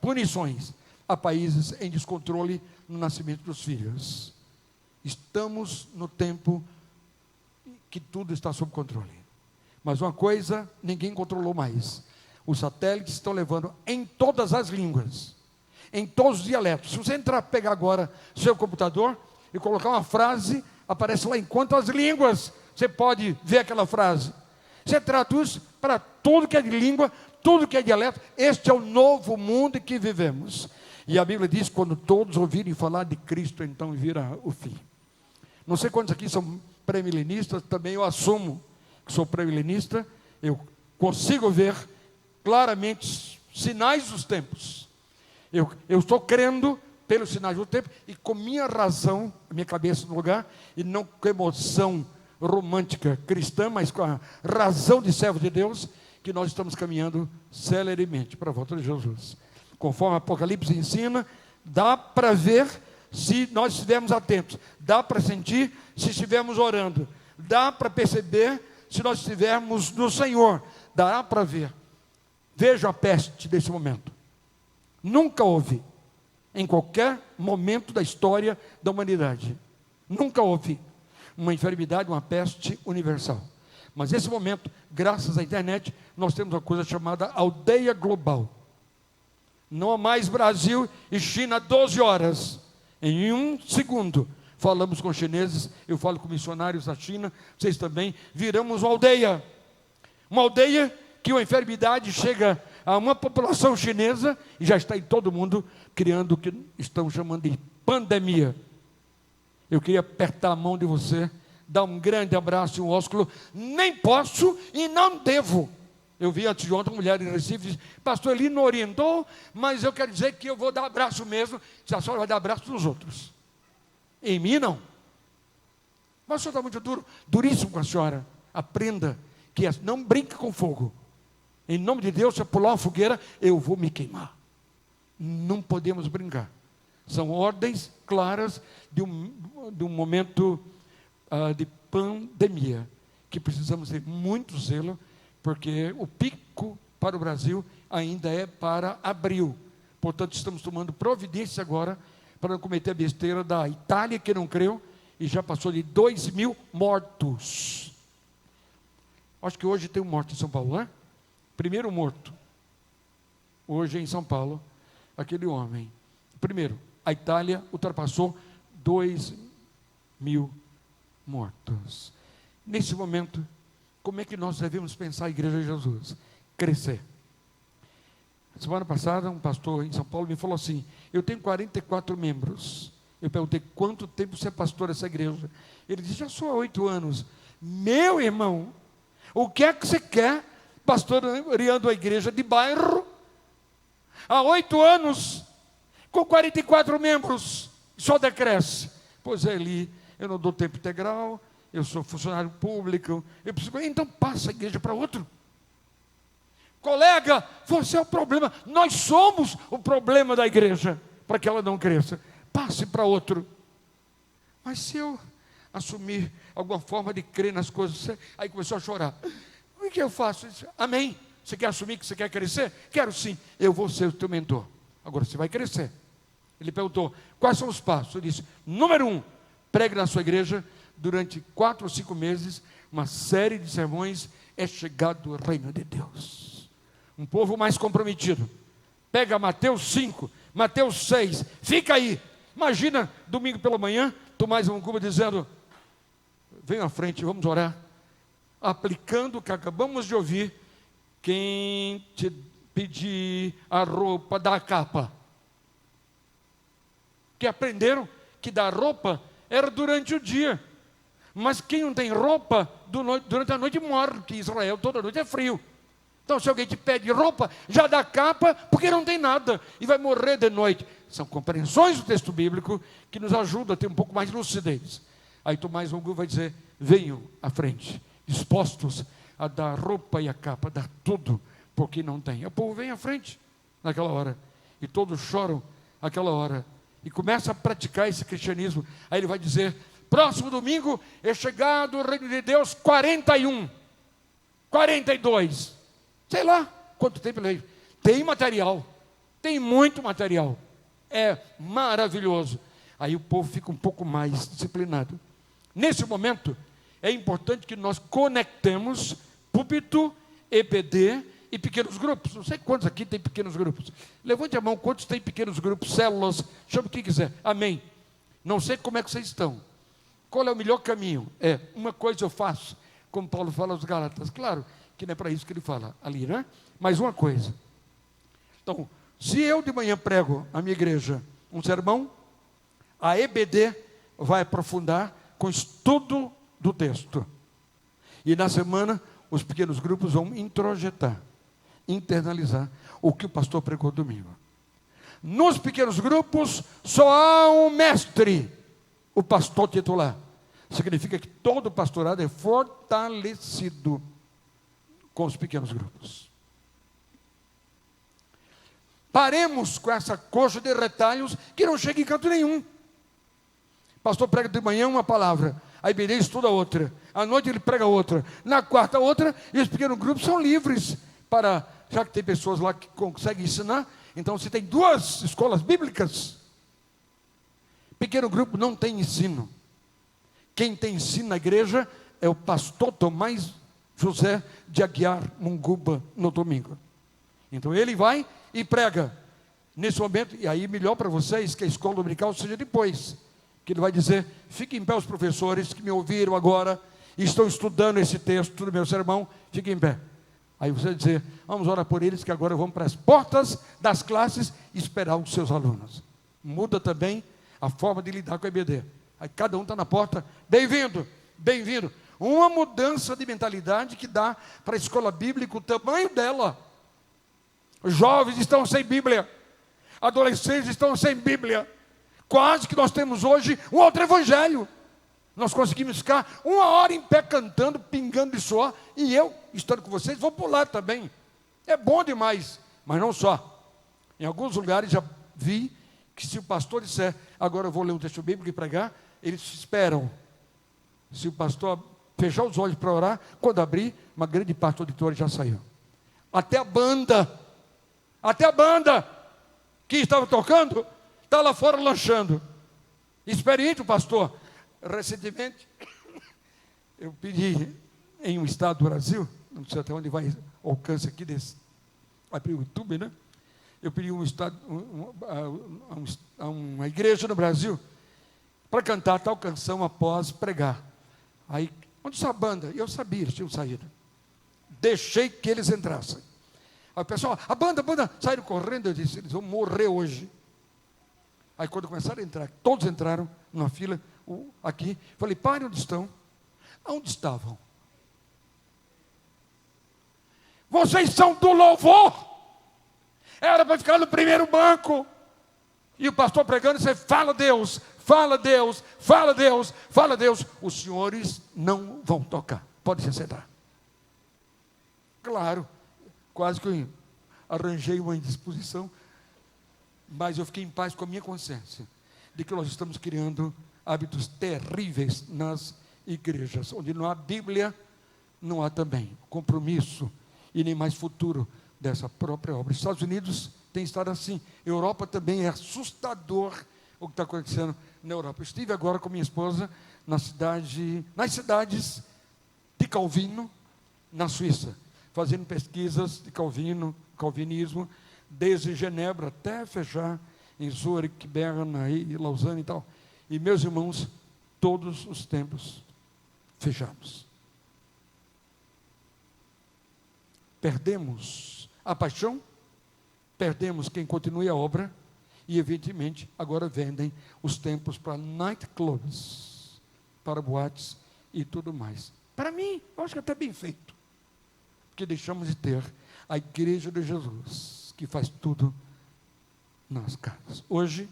punições a países em descontrole no nascimento dos filhos. Estamos no tempo que tudo está sob controle. Mas uma coisa, ninguém controlou mais. Os satélites estão levando em todas as línguas, em todos os dialetos. Se você entrar, pegar agora seu computador e colocar uma frase, aparece lá em quantas línguas você pode ver aquela frase. Você traduz para tudo que é de língua, tudo que é dialeto. Este é o novo mundo em que vivemos. E a Bíblia diz, quando todos ouvirem falar de Cristo, então virá o fim. Não sei quantos aqui são pré-milenistas, também eu assumo que sou pré-milenista. Eu consigo ver claramente sinais dos tempos. Eu estou crendo pelos sinais do tempo e com minha razão, minha cabeça no lugar, e não com emoção romântica cristã, mas com a razão de servo de Deus, que nós estamos caminhando celeremente para a volta de Jesus. Conforme Apocalipse ensina, dá para ver se nós estivermos atentos, dá para sentir se estivermos orando, dá para perceber se nós estivermos no Senhor, dará para ver. Veja a peste desse momento. Nunca houve, em qualquer momento da história da humanidade, nunca houve uma enfermidade, uma peste universal. Mas nesse momento, graças à internet, nós temos uma coisa chamada aldeia global. Não há mais Brasil e China 12 horas. Em 1 segundo, falamos com chineses, eu falo com missionários da China, vocês também, viramos uma aldeia. Uma aldeia que uma enfermidade chega a uma população chinesa e já está em todo mundo, criando o que estão chamando de pandemia. Eu queria apertar a mão de você, dar um grande abraço e um ósculo. Nem posso e não devo. Eu vi antes de ontem uma mulher em Recife, disse, pastor, ele não orientou, mas eu quero dizer que eu vou dar abraço mesmo, se a senhora vai dar abraço nos outros. Em mim, não. Mas o senhor está muito duro, duríssimo com a senhora. Aprenda que não brinque com fogo. Em nome de Deus, se eu pular uma fogueira, eu vou me queimar. Não podemos brincar. São ordens claras de um momento de pandemia, que precisamos ter muito zelo, porque o pico para o Brasil ainda é para abril. Portanto, estamos tomando providência agora para não cometer a besteira da Itália, que não creu, e já passou de 2.000 mortos. Acho que hoje tem um morto em São Paulo, não é? Primeiro morto, hoje em São Paulo, aquele homem. Primeiro, a Itália ultrapassou 2.000 mortos. Nesse momento, como é que nós devemos pensar a Igreja de Jesus? Crescer. Semana passada, um pastor em São Paulo me falou assim, eu tenho 44 membros. Eu perguntei, quanto tempo você é pastor dessa igreja? Ele disse, já sou há 8 anos. Meu irmão, o que é que você quer, pastoreando a igreja de bairro, há 8 anos, com 44 membros, só decresce. Pois é, Eli, eu não dou tempo integral, eu sou funcionário público, eu preciso, então passa a igreja para outro. colega, você é o problema. Nós somos o problema da igreja, para que ela não cresça. Passe para outro. Mas se eu assumir alguma forma de crer nas coisas, aí começou a chorar. O que eu faço? Eu disse, amém. Você quer assumir que você quer crescer? Quero sim, eu vou ser o teu mentor. Agora você vai crescer. Ele perguntou, quais são os passos? Eu disse, número 1, pregue na sua igreja durante 4 ou 5 meses, uma série de sermões, é chegado o reino de Deus. Um povo mais comprometido. Pega Mateus 5, Mateus 6, fica aí. Imagina, domingo pela manhã, Tomás Mancuba dizendo, venha à frente, vamos orar. Aplicando o que acabamos de ouvir, quem te pedir a roupa, dá a capa. Que aprenderam que dar roupa era durante o dia. Mas quem não tem roupa, durante a noite morre, porque Israel toda noite é frio. Então se alguém te pede roupa, já dá capa, porque não tem nada, e vai morrer de noite. São compreensões do texto bíblico que nos ajudam a ter um pouco mais de lucidez. Aí Tomás Mancuba vai dizer, venham à frente, dispostos a dar roupa e a capa, dar tudo, porque não tem. O povo vem à frente naquela hora, e todos choram naquela hora, e começa a praticar esse cristianismo. Aí ele vai dizer, próximo domingo é chegado o reino de Deus 41, 42, sei lá quanto tempo ele veio. Tem material, tem muito material, é maravilhoso. Aí o povo fica um pouco mais disciplinado. Nesse momento, é importante que nós conectemos púlpito, EBD e pequenos grupos. Não sei quantos aqui tem pequenos grupos. Levante a mão, quantos tem pequenos grupos, células, chama o que quiser. Amém. Não sei como é que vocês estão. Qual é o melhor caminho? É, uma coisa eu faço, como Paulo fala aos Gálatas. Claro que não é para isso que ele fala ali, né? Mas uma coisa. Então, se eu de manhã prego a minha igreja um sermão, a EBD vai aprofundar com estudo do texto. E na semana, os pequenos grupos vão introjetar, internalizar o que o pastor pregou domingo. Nos pequenos grupos, só há um mestre, o pastor titular. Significa que todo o pastorado é fortalecido com os pequenos grupos. Paremos com essa coxa de retalhos que não chega em canto nenhum. O pastor prega de manhã uma palavra, a IBD estuda outra, à noite ele prega outra, na quarta outra, e os pequenos grupos são livres para, já que tem pessoas lá que conseguem ensinar, então se tem 2 escolas bíblicas, pequeno grupo não tem ensino. Quem tem ensino na igreja é o pastor Tomás José de Aguiar Mancuba no domingo. Então ele vai e prega nesse momento, e aí melhor para vocês que a escola dominical seja depois, que ele vai dizer, fiquem em pé os professores que me ouviram agora, e estão estudando esse texto do meu sermão, fiquem em pé. Aí você vai dizer, vamos orar por eles, que agora vamos para as portas das classes e esperar os seus alunos. Muda também a forma de lidar com a EBD. Aí cada um está na porta, bem-vindo, bem-vindo. Uma mudança de mentalidade que dá para a escola bíblica o tamanho dela. Os jovens estão sem Bíblia, adolescentes estão sem Bíblia. Quase que nós temos hoje um outro evangelho. Nós conseguimos ficar 1 hora em pé cantando, pingando de suor, e eu, estando com vocês, vou pular também. É bom demais, mas não só. Em alguns lugares já vi que se o pastor disser, agora eu vou ler um texto bíblico e pregar, eles esperam. Se o pastor fechar os olhos para orar, quando abrir, uma grande parte do auditório já saiu. Até a banda que estava tocando, está lá fora lanchando. Experiente o pastor. Recentemente, eu pedi em um estado do Brasil, não sei até onde vai o alcance aqui desse, vai para o YouTube, né? Eu pedi a uma igreja no Brasil para cantar tal canção após pregar. Aí, onde está a banda? Eu sabia, eles tinham saído. Deixei que eles entrassem. Aí o pessoal, a banda, saíram correndo, eu disse, eles vão morrer hoje. Aí quando começaram a entrar, todos entraram numa fila, aqui, falei, pare, onde estão? Aonde estavam? Vocês são do louvor. Era para ficar no primeiro banco. E o pastor pregando, você fala Deus, fala Deus, fala Deus, fala Deus. Os senhores não vão tocar. Pode se sentar. Claro, quase que eu arranjei uma indisposição, mas eu fiquei em paz com a minha consciência, de que nós estamos criando hábitos terríveis nas igrejas, onde não há Bíblia, não há também compromisso e nem mais futuro dessa própria obra. Os Estados Unidos tem estado assim, Europa também é assustador o que está acontecendo na Europa. Eu estive agora com minha esposa nas cidades de Calvino, na Suíça, fazendo pesquisas de calvinismo, desde Genebra até fechar em Zurique, Berna e Lausanne e tal. E meus irmãos, todos os templos fechados. Perdemos a paixão, perdemos quem continue a obra, e evidentemente agora vendem os templos para nightclubs, para boates e tudo mais. Para mim, eu acho que até bem feito, porque deixamos de ter a igreja de Jesus, que faz tudo nas casas. Hoje,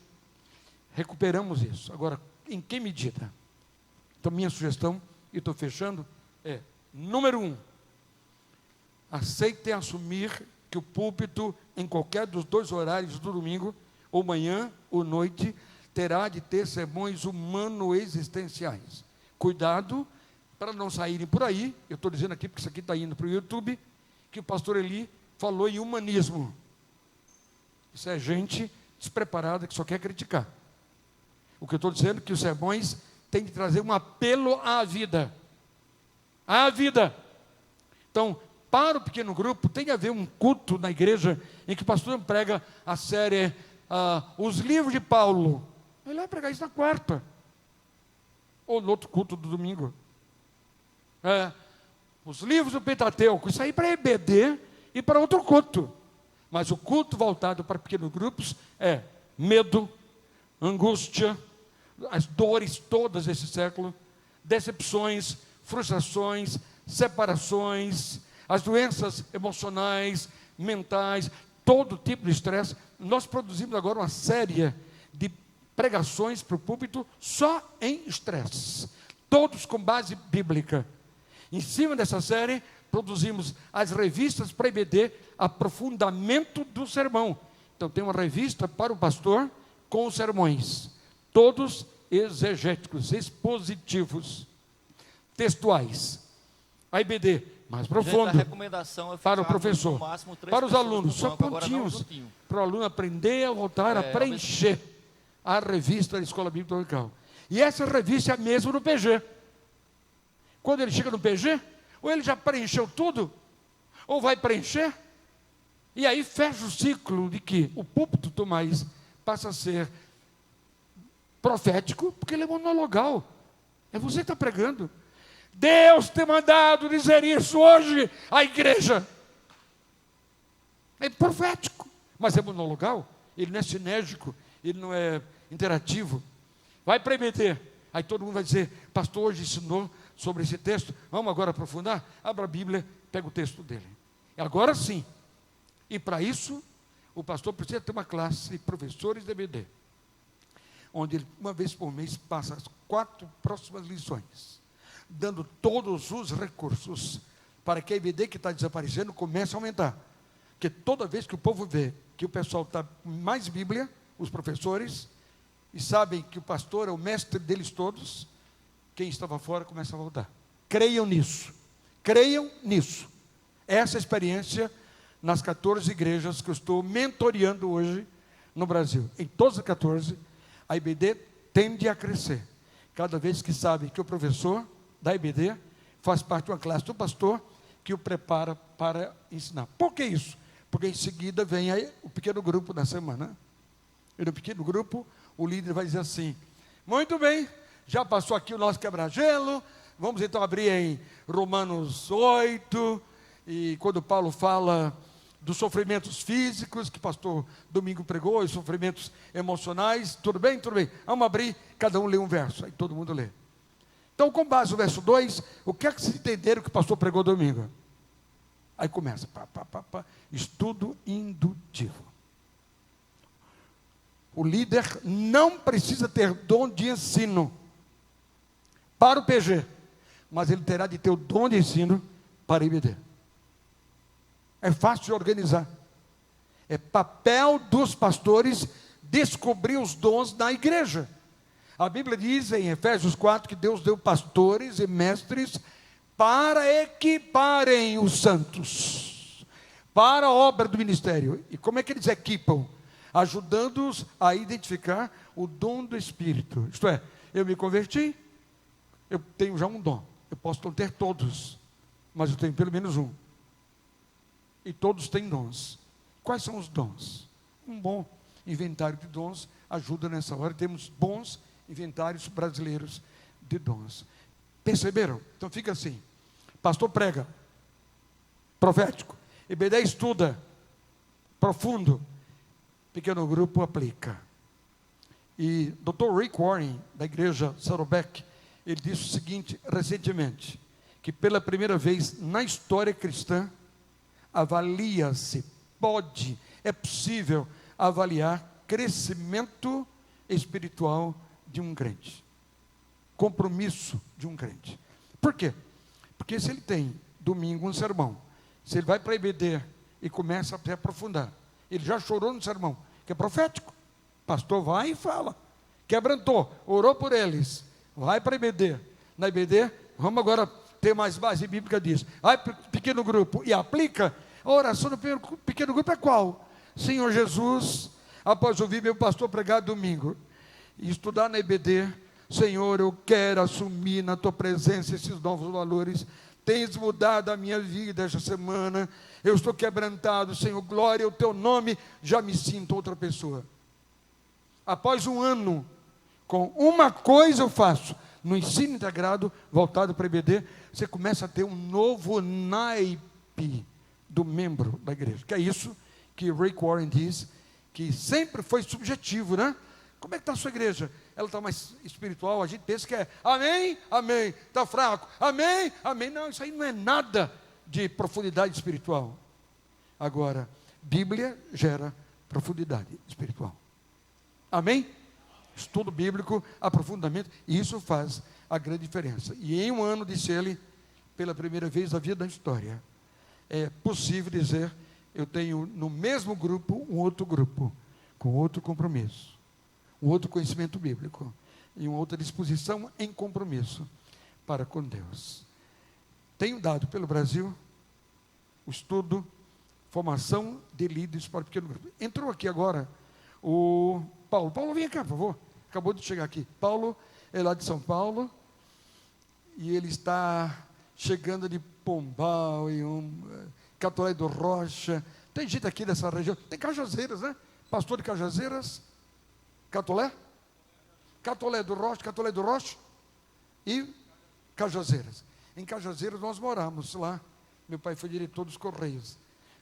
recuperamos isso. Agora, em que medida? Então, minha sugestão, e estou fechando, é, número 1, aceitem assumir que o púlpito, em qualquer dos 2 horários do domingo, ou manhã ou noite, terá de ter sermões humano-existenciais. Cuidado para não saírem por aí, eu estou dizendo aqui porque isso aqui está indo para o YouTube, que o pastor Eli falou em humanismo. Isso é gente despreparada que só quer criticar. O que eu estou dizendo é que os sermões têm de trazer um apelo à vida. À vida. Então, para o pequeno grupo, tem que haver um culto na igreja em que o pastor prega a série Os Livros de Paulo. Ele vai pregar isso na quarta. Ou no outro culto do domingo. Os livros do Pentateuco. Isso aí para EBD e para outro culto. Mas o culto voltado para pequenos grupos é medo, angústia, as dores todas desse século, decepções, frustrações, separações, as doenças emocionais, mentais, todo tipo de estresse. Nós produzimos agora uma série de pregações para o púlpito só em estresse, todos com base bíblica. Em cima dessa série, produzimos as revistas para IBD, aprofundamento do sermão. Então tem uma revista para o pastor com os sermões, todos exegéticos, expositivos, textuais. A IBD, mais profundo, a recomendação é para o professor, no máximo 3 para os pessoas alunos, no só banco, agora não pontinhos, juntinho. para o aluno aprender a voltar a preencher a revista da Escola Bíblica Dominical. E essa revista é a mesma no PG. Quando ele chega no PG, ou ele já preencheu tudo, ou vai preencher, e aí fecha o ciclo de que o púlpito Tomás passa a ser profético, porque ele é monologal. É você que está pregando. Deus tem mandado dizer isso hoje à igreja. É profético, mas é monologal. Ele não é sinérgico, ele não é interativo. Vai para EBD, aí todo mundo vai dizer, pastor hoje ensinou sobre esse texto, vamos agora aprofundar? Abra a Bíblia, pega o texto dele. Agora sim. E para isso, o pastor precisa ter uma classe de professores de EBD, onde ele, uma vez por mês, passa as 4 próximas lições, dando todos os recursos para que a EBD que está desaparecendo comece a aumentar. Porque toda vez que o povo vê que o pessoal está com mais Bíblia, os professores, e sabem que o pastor é o mestre deles todos, quem estava fora começa a voltar. Creiam nisso. Creiam nisso. Essa é a experiência nas 14 igrejas que eu estou mentoreando hoje no Brasil. Em todas as 14, a IBD tende a crescer. Cada vez que sabem que o professor da IBD faz parte de uma classe do pastor que o prepara para ensinar. Por que isso? Porque em seguida vem aí o pequeno grupo da semana. E no pequeno grupo, o líder vai dizer assim, muito bem, já passou aqui o nosso quebra-gelo, vamos então abrir em Romanos 8, e quando Paulo fala dos sofrimentos físicos, que o pastor Domingo pregou, e sofrimentos emocionais, tudo bem? Tudo bem. Vamos abrir, cada um lê um verso, aí todo mundo lê. Então, com base no verso 2, o que é que vocês entenderam que o pastor pregou domingo? Aí começa, estudo indutivo. O líder não precisa ter dom de ensino para o PG, mas ele terá de ter o dom de ensino para a IBD. É fácil de organizar. É papel dos pastores descobrir os dons da igreja. A Bíblia diz em Efésios 4 que Deus deu pastores e mestres para equiparem os santos, para a obra do ministério. E como é que eles equipam? Ajudando-os a identificar o dom do Espírito. Isto é, eu me converti, eu tenho já um dom. Eu posso não ter todos, mas eu tenho pelo menos um. E todos têm dons. Quais são os dons? Um bom inventário de dons ajuda nessa hora. Temos bons inventários brasileiros de dons. Perceberam? Então fica assim: pastor prega, profético, EBD estuda, profundo, pequeno grupo aplica. E Dr. Rick Warren, da igreja Saddleback, ele disse o seguinte recentemente, que pela primeira vez na história cristã, avalia-se, é possível avaliar crescimento espiritual de um crente, compromisso de um crente. Por quê? Porque se ele tem domingo um sermão, se ele vai para a IBD e começa a se aprofundar, ele já chorou no sermão, que é profético, pastor vai e fala, quebrantou, orou por eles, vai para a IBD, na IBD, vamos agora ter mais base bíblica disso, vai para o pequeno grupo e aplica. A oração do pequeno grupo é qual? Senhor Jesus, após ouvir meu pastor pregar domingo e estudar na IBD, Senhor, eu quero assumir na tua presença esses novos valores. Tens mudado a minha vida esta semana, eu estou quebrantado, Senhor, glória ao teu nome, já me sinto outra pessoa. Após um ano, com uma coisa eu faço, no ensino integrado, voltado para a IBD, você começa a ter um novo naipe do membro da igreja, que é isso que Rick Warren diz, que sempre foi subjetivo, né? Como é que está a sua igreja? Ela está mais espiritual, a gente pensa que é amém, amém, está fraco, amém, amém, não, isso aí não é nada de profundidade espiritual. Agora, Bíblia gera profundidade espiritual, amém? Estudo bíblico, aprofundamento, e isso faz a grande diferença. E em um ano, disse ele, pela primeira vez na vida da história, é possível dizer, eu tenho no mesmo grupo, um outro grupo, com outro compromisso, um outro conhecimento bíblico, e uma outra disposição em compromisso para com Deus. Tenho dado pelo Brasil o estudo, formação de líderes para o pequeno grupo. Entrou aqui agora o Paulo. Paulo, vem cá, por favor. Acabou de chegar aqui. Paulo é lá de São Paulo, e ele está chegando de Pombal e Catolé do Rocha. Tem gente aqui dessa região. Tem Cajazeiras, né? Pastor de Cajazeiras, Catolé do Rocha e Cajazeiras. Em Cajazeiras nós moramos lá. Meu pai foi diretor dos Correios.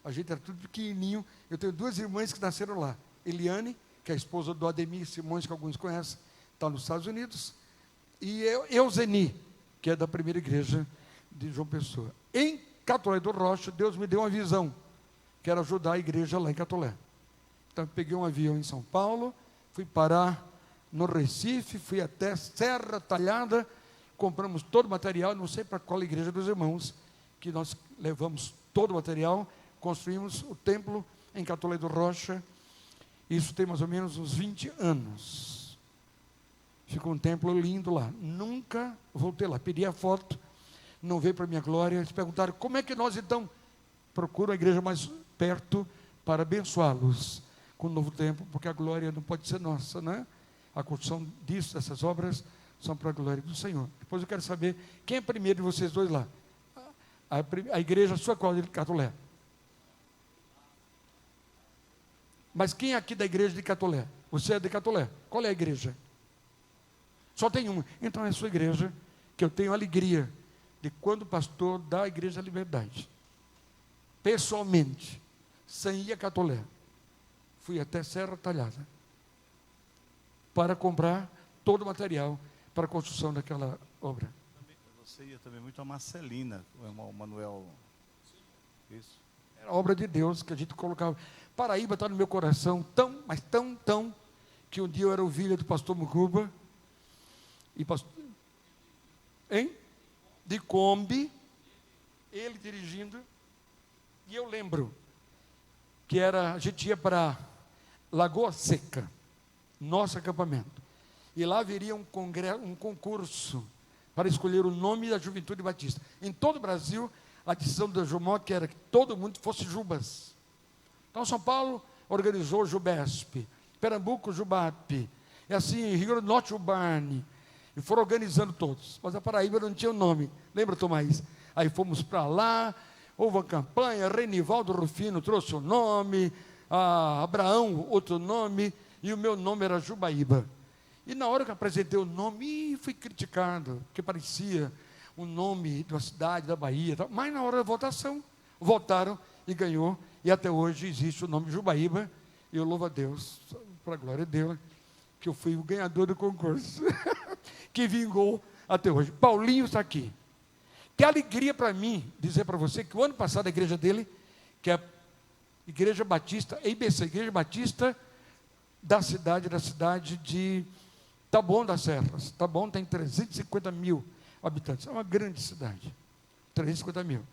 A gente era tudo pequenininho. Eu tenho duas irmãs que nasceram lá. Eliane, que é a esposa do Ademir Simões, que alguns conhecem, está nos Estados Unidos. E Euseni, que é da primeira igreja de João Pessoa. Em Catolé do Rocha, Deus me deu uma visão, que era ajudar a igreja lá em Catolé. Então, peguei um avião em São Paulo, fui parar no Recife, fui até Serra Talhada, compramos todo o material, não sei para qual igreja dos irmãos, que nós levamos todo o material, construímos o templo em Catolé do Rocha. Isso tem mais ou menos uns 20 anos. Ficou um templo lindo lá. Nunca voltei lá. Pedi a foto, não veio para minha glória. Eles perguntaram, como é que nós então procuramos a igreja mais perto para abençoá-los com o novo templo, porque a glória não pode ser nossa, né? A construção disso, dessas obras, são para a glória do Senhor. Depois eu quero saber, quem é primeiro de vocês dois lá? A igreja sua qual de Catolé? Mas quem é aqui da igreja de Catolé? Você é de Catolé. Qual é a igreja? Só tem uma. Então é a sua igreja, que eu tenho alegria de quando o pastor da Igreja da Liberdade, pessoalmente, sem ir a Catolé, fui até Serra Talhada para comprar todo o material para a construção daquela obra. Você ia também muito a Marcelina, o irmão Manuel. Isso. Era obra de Deus que a gente colocava. Paraíba está no meu coração, mas tão, que um dia eu era ovelha do pastor Mucuba, e pastor, de Kombi, ele dirigindo, E eu lembro que a gente ia para Lagoa Seca, nosso acampamento. E lá haveria um concurso para escolher o nome da Juventude Batista. Em todo o Brasil, a decisão da Jumoc era que todo mundo fosse Jubas. Então, São Paulo organizou o Jubesp, Pernambuco, Jubap, e assim, Rio Grande do Norte, Jubarne, e foram organizando todos. Mas a Paraíba não tinha o nome, lembra, Tomás? Aí fomos para lá, houve uma campanha, Renivaldo Rufino trouxe o nome, Abraão, outro nome, e o meu nome era Jubaíba. E na hora que apresentei o nome, fui criticado, porque parecia o nome da cidade, da Bahia, mas na hora da votação, votaram e ganhou, e até hoje existe o nome Jubaíba, e eu louvo a Deus, para a glória dele, que eu fui o ganhador do concurso, que vingou até hoje. Paulinho está aqui. Que alegria para mim dizer para você que o ano passado a igreja dele, que é a Igreja Batista, IBC, Igreja Batista da cidade de Taboão das Serras. Taboão tem 350 mil habitantes, é uma grande cidade, 350 mil.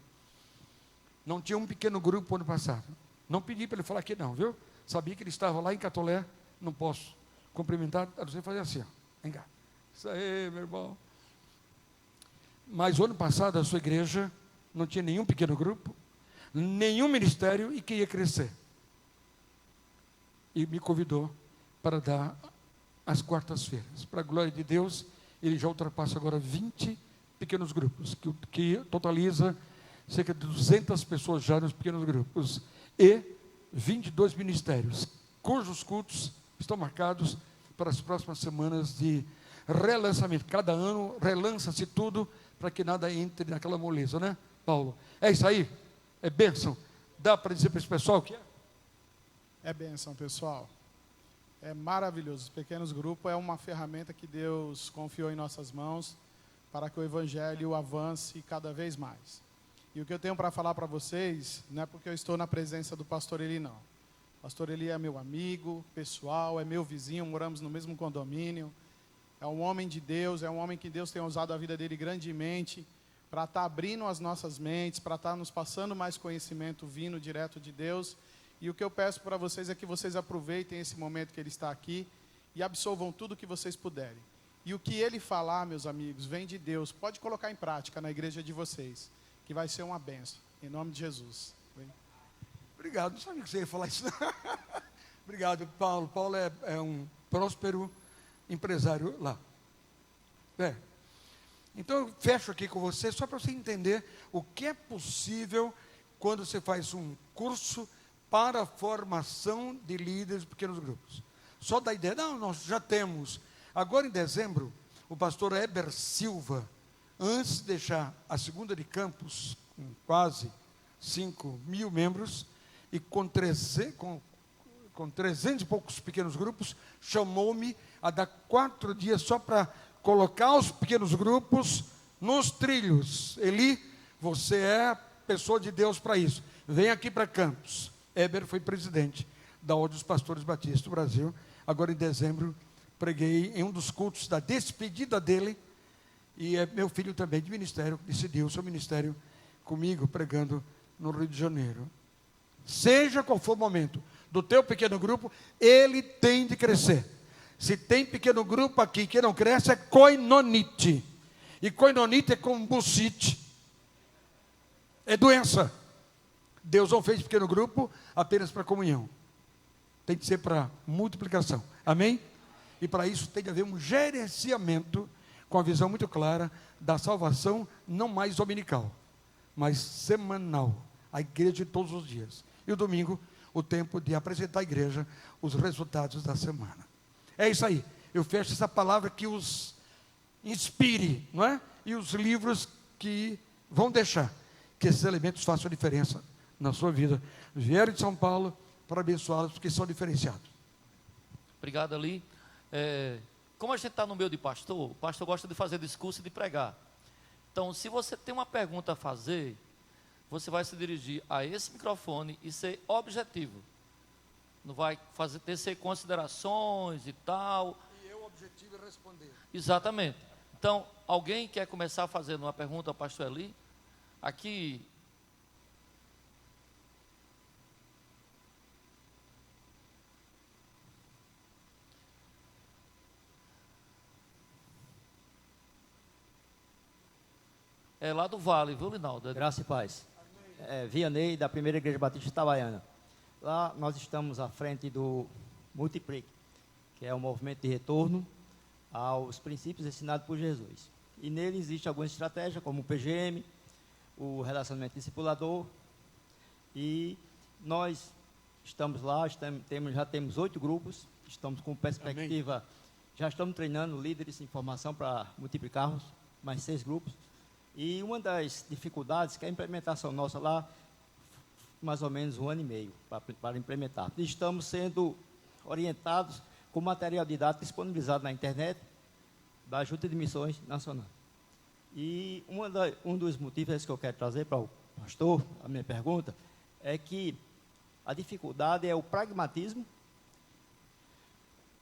Não tinha um pequeno grupo ano passado. Não pedi para ele falar aqui não, viu? Sabia que ele estava lá em Catolé, não posso cumprimentar, a não ser fazer assim, ó. Vem cá. Isso aí, meu irmão. Mas o ano passado a sua igreja não tinha nenhum pequeno grupo, nenhum ministério e queria crescer. E me convidou para dar às quartas-feiras. Para a glória de Deus, ele já ultrapassa agora 20 pequenos grupos, que totaliza cerca de 200 pessoas já nos pequenos grupos, e 22 ministérios, cujos cultos estão marcados para as próximas semanas de relançamento. Cada ano relança-se tudo para que nada entre naquela moleza, né, Paulo? É isso aí? É bênção? Dá para dizer para esse pessoal que é? É bênção, pessoal. É maravilhoso. Os pequenos grupos é uma ferramenta que Deus confiou em nossas mãos para que o Evangelho avance cada vez mais. E o que eu tenho para falar para vocês, não é porque eu estou na presença do pastor Eli, não. O pastor Eli é meu amigo pessoal, é meu vizinho, moramos no mesmo condomínio. É um homem de Deus, é um homem que Deus tem usado a vida dele grandemente para estar abrindo as nossas mentes, para estar nos passando mais conhecimento vindo direto de Deus. E o que eu peço para vocês é que vocês aproveitem esse momento que ele está aqui e absorvam tudo o que vocês puderem. E o que ele falar, meus amigos, vem de Deus. Pode colocar em prática na igreja de vocês, que vai ser uma bênção. Em nome de Jesus. Vem. Obrigado, não sabia que você ia falar isso. Obrigado, Paulo. Paulo é um próspero empresário lá. Então eu fecho aqui com você, só para você entender o que é possível quando você faz um curso para a formação de líderes de pequenos grupos. Só da ideia, não, nós já temos. Agora em dezembro, o pastor Heber Silva, antes de deixar a segunda de Campos, com quase 5 mil membros, e com 300 e poucos pequenos grupos, chamou-me a dar 4 dias só para colocar os pequenos grupos nos trilhos. Eli, você é pessoa de Deus para isso. Vem aqui para Campos. Heber foi presidente da Ordem dos Pastores Batistas do Brasil. Agora em dezembro, preguei em um dos cultos da despedida dele. E meu filho também de ministério, decidiu o seu ministério comigo, pregando no Rio de Janeiro. Seja qual for o momento do teu pequeno grupo, ele tem de crescer. Se tem pequeno grupo aqui que não cresce, é koinonite. E koinonite é combucite. É doença. Deus não fez pequeno grupo apenas para comunhão. Tem que ser para multiplicação. Amém? E para isso tem de haver um gerenciamento com a visão muito clara da salvação, não mais dominical, mas semanal. A igreja de todos os dias. E o domingo, o tempo de apresentar à igreja os resultados da semana. É isso aí. Eu fecho essa palavra que os inspire, não é? E os livros que vão deixar que esses elementos façam a diferença na sua vida. Vieram de São Paulo para abençoá-los, porque são diferenciados. Obrigado, Ali. Como a gente está no meio de pastor, o pastor gosta de fazer discurso e de pregar. Então, se você tem uma pergunta a fazer, você vai se dirigir a esse microfone e ser objetivo. Não vai tecer considerações e tal. E o objetivo é responder. Exatamente. Então, alguém quer começar fazendo uma pergunta ao pastor Eli? Aqui, É lá do Vale, viu, Linaldo? Graça e paz. Vianney, da Primeira Igreja Batista Itabaiana. Lá nós estamos à frente do Multiplique, que é um movimento de retorno aos princípios ensinados por Jesus. E nele existe algumas estratégias, como o PGM, o relacionamento discipulador. E nós estamos lá, já temos 8 grupos, estamos com perspectiva, já estamos treinando líderes em formação para multiplicarmos mais 6 grupos. E uma das dificuldades, que é a implementação nossa lá, mais ou menos 1 ano e meio para implementar. Estamos sendo orientados com material didático disponibilizado na internet da Junta de Missões Nacional. E um dos motivos que eu quero trazer para o pastor, a minha pergunta, é que a dificuldade é o pragmatismo,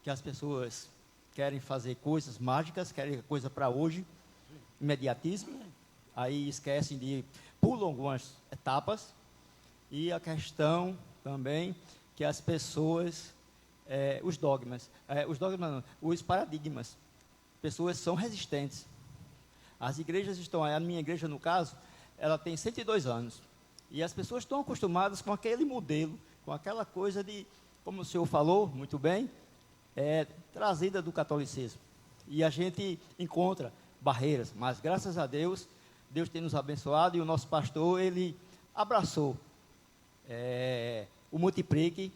que as pessoas querem fazer coisas mágicas, querem coisa para hoje, imediatismo, aí esquecem pulam algumas etapas, e a questão também que as pessoas, os paradigmas, pessoas são resistentes. As igrejas a minha igreja, no caso, ela tem 102 anos, e as pessoas estão acostumadas com aquele modelo, com aquela coisa de, como o senhor falou muito bem, trazida do catolicismo. E a gente encontra barreiras, mas graças a Deus, Deus tem nos abençoado, e o nosso pastor, ele abraçou o Multiplique,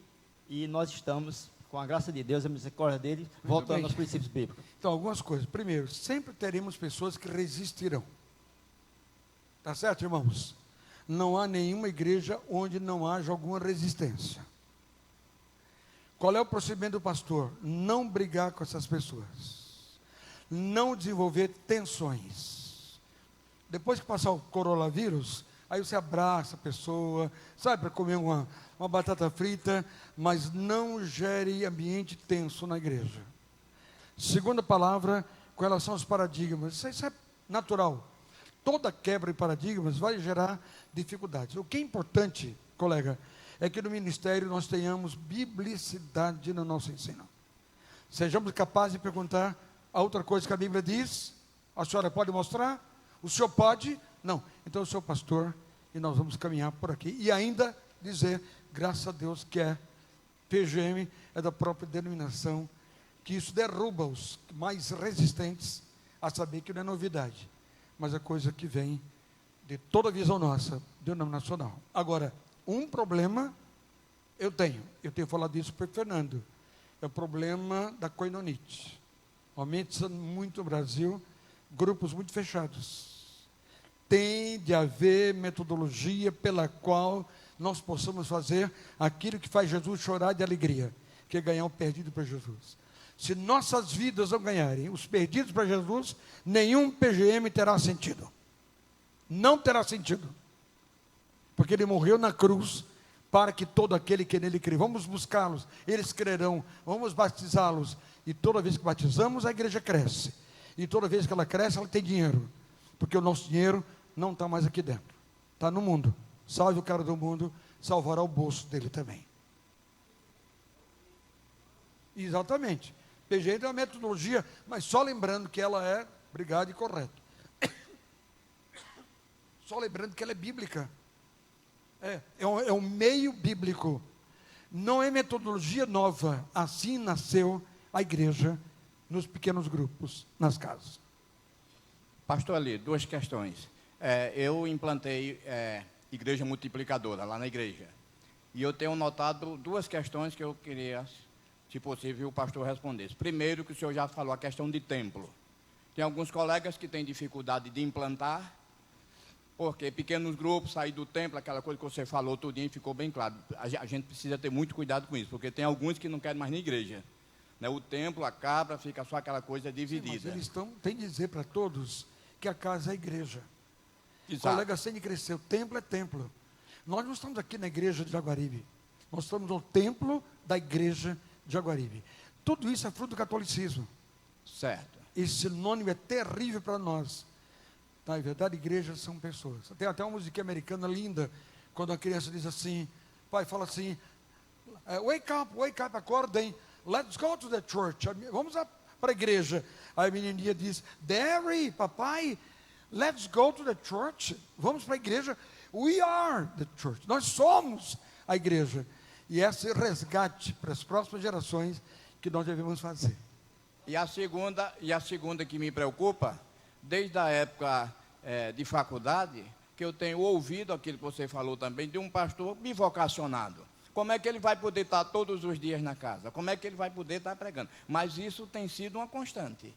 e nós estamos, com a graça de Deus, a misericórdia dele, voltando aos princípios bíblicos. Então, algumas coisas. Primeiro, sempre teremos pessoas que resistirão. Tá certo, irmãos? Não há nenhuma igreja onde não haja alguma resistência. Qual é o procedimento do pastor? Não brigar com essas pessoas. Não desenvolver tensões. Depois que passar o coronavírus, aí você abraça a pessoa, sai para comer uma batata frita, mas não gere ambiente tenso na igreja. Segunda palavra, com relação aos paradigmas, isso é natural. Toda quebra de paradigmas vai gerar dificuldades. O que é importante, colega, é que no ministério nós tenhamos biblicidade no nosso ensino. Sejamos capazes de perguntar a outra coisa que a Bíblia diz. A senhora pode mostrar? O senhor pode? Não. Então eu sou pastor e nós vamos caminhar por aqui. E ainda dizer, graças a Deus, que PGM é da própria denominação, que isso derruba os mais resistentes a saber que não é novidade, mas é coisa que vem de toda a visão nossa, denominacional. Agora, um problema eu tenho falado isso para o Fernando, é o problema da coinonite. Aumenta muito no Brasil, grupos muito fechados. Tem de haver metodologia pela qual nós possamos fazer aquilo que faz Jesus chorar de alegria, que é ganhar o perdido para Jesus. Se nossas vidas não ganharem os perdidos para Jesus, nenhum PGM terá sentido. Não terá sentido. Porque ele morreu na cruz para que todo aquele que nele crê, vamos buscá-los, eles crerão, vamos batizá-los. E toda vez que batizamos, a igreja cresce. E toda vez que ela cresce, ela tem dinheiro. Porque o nosso dinheiro não está mais aqui dentro. Está no mundo. Salve o cara do mundo, salvará o bolso dele também. Exatamente. PGM é uma metodologia, mas só lembrando que ela é, obrigado e correto. Só lembrando que ela é bíblica. É um meio bíblico. Não é metodologia nova. Assim nasceu a igreja nos pequenos grupos, nas casas. Pastor Ali, 2 questões. Eu implantei igreja multiplicadora lá na igreja. E eu tenho notado 2 questões que eu queria, se possível, o pastor respondesse. Primeiro, que o senhor já falou, a questão de templo. Tem alguns colegas que têm dificuldade de implantar, porque pequenos grupos, sair do templo, aquela coisa que você falou tudinho, ficou bem claro. A gente precisa ter muito cuidado com isso, porque tem alguns que não querem mais na igreja. Né? O templo, a cabra, fica só aquela coisa dividida. Sim, mas eles têm de dizer para todos que a casa é a igreja. Exato. Colegas têm de crescer, o templo é templo. Nós não estamos aqui na igreja de Jaguaribe, nós estamos no templo da igreja de Jaguaribe. Tudo isso é fruto do catolicismo. Certo. Esse sinônimo é terrível para nós. Na verdade, igrejas são pessoas. Tem até uma musiquinha americana linda, quando a criança diz assim, pai fala assim, wake up, acordem, let's go to the church, vamos para a igreja. Aí a menininha diz, Daddy, papai, Let's go to the church. Vamos para a igreja. We are the church. Nós somos a igreja. E esse resgate para as próximas gerações que nós devemos fazer. E a segunda que me preocupa, desde a época de faculdade, que eu tenho ouvido aquilo que você falou também, de um pastor bivocacionado. Como é que ele vai poder estar todos os dias na casa? Como é que ele vai poder estar pregando? Mas isso tem sido uma constante.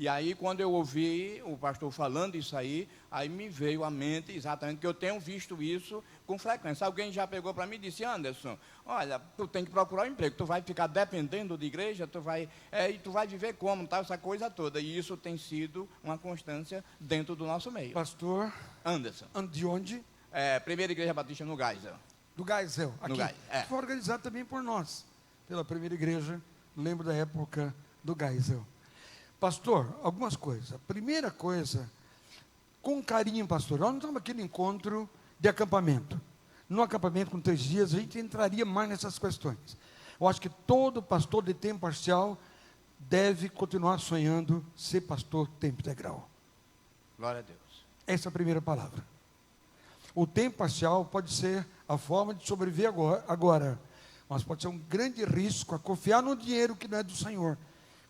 E aí, quando eu ouvi o pastor falando isso aí me veio à mente exatamente que eu tenho visto isso com frequência. Alguém já pegou para mim e disse: Anderson, olha, tu tem que procurar um emprego, tu vai ficar dependendo de igreja, e tu vai viver como, tá, essa coisa toda. E isso tem sido uma constância dentro do nosso meio. Pastor Anderson. De onde? Primeira Igreja Batista no Geisel. Do Geisel, aqui. No Geisel, Foi organizado também por nós, pela primeira igreja, lembro da época do Geisel. Pastor, algumas coisas. A primeira coisa, com carinho, pastor, nós não estamos aqui no encontro de acampamento. No acampamento com 3 dias, a gente entraria mais nessas questões. Eu acho que todo pastor de tempo parcial deve continuar sonhando ser pastor tempo integral. Glória a Deus. Essa é a primeira palavra. O tempo parcial pode ser a forma de sobreviver agora, mas pode ser um grande risco a confiar no dinheiro que não é do Senhor.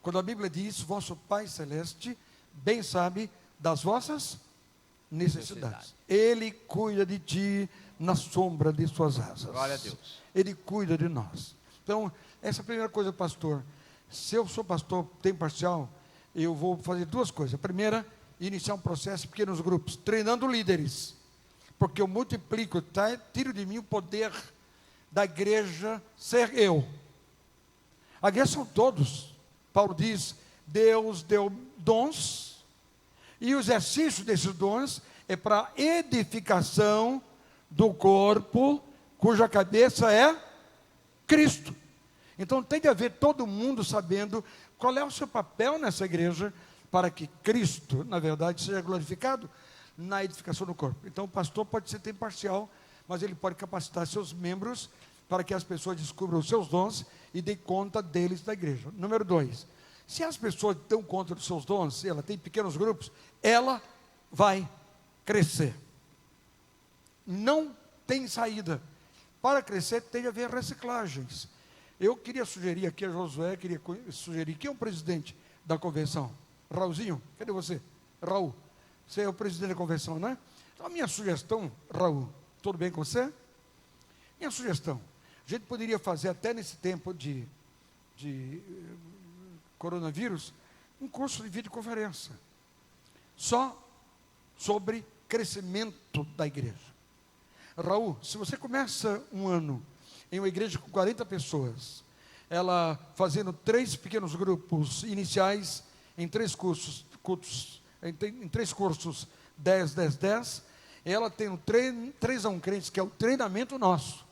Quando a Bíblia diz, vosso Pai Celeste bem sabe das vossas necessidades. Ele cuida de ti na sombra de suas asas. Glória a Deus. Ele cuida de nós. Então, essa é a primeira coisa, pastor. Se eu sou pastor tempo parcial, eu vou fazer 2 coisas. A primeira, iniciar um processo em pequenos grupos, treinando líderes. Porque eu multiplico, tiro de mim o poder da igreja ser eu. A igreja são todos. Paulo diz, Deus deu dons, e o exercício desses dons é para edificação do corpo, cuja cabeça é Cristo. Então tem de haver todo mundo sabendo qual é o seu papel nessa igreja, para que Cristo, na verdade, seja glorificado na edificação do corpo. Então o pastor pode ser tempo parcial, mas ele pode capacitar seus membros para que as pessoas descubram os seus dons e dêem conta deles da igreja. Número 2, se as pessoas dão conta dos seus dons, ela tem pequenos grupos, ela vai crescer. Não tem saída. Para crescer tem de haver reciclagens. Eu queria sugerir aqui a Josué, queria sugerir, quem é o presidente da convenção? Raulzinho, cadê você? Raul, você é o presidente da convenção, não é? Então a minha sugestão, Raul, tudo bem com você? Minha sugestão, a gente poderia fazer até nesse tempo de coronavírus, um curso de videoconferência, só sobre crescimento da igreja. Raul, se você começa um ano em uma igreja com 40 pessoas, ela fazendo 3 pequenos grupos iniciais, em 3 cursos, em 3 cursos, 10, 10, 10, ela tem um 3 a 1 crentes, que é o treinamento nosso.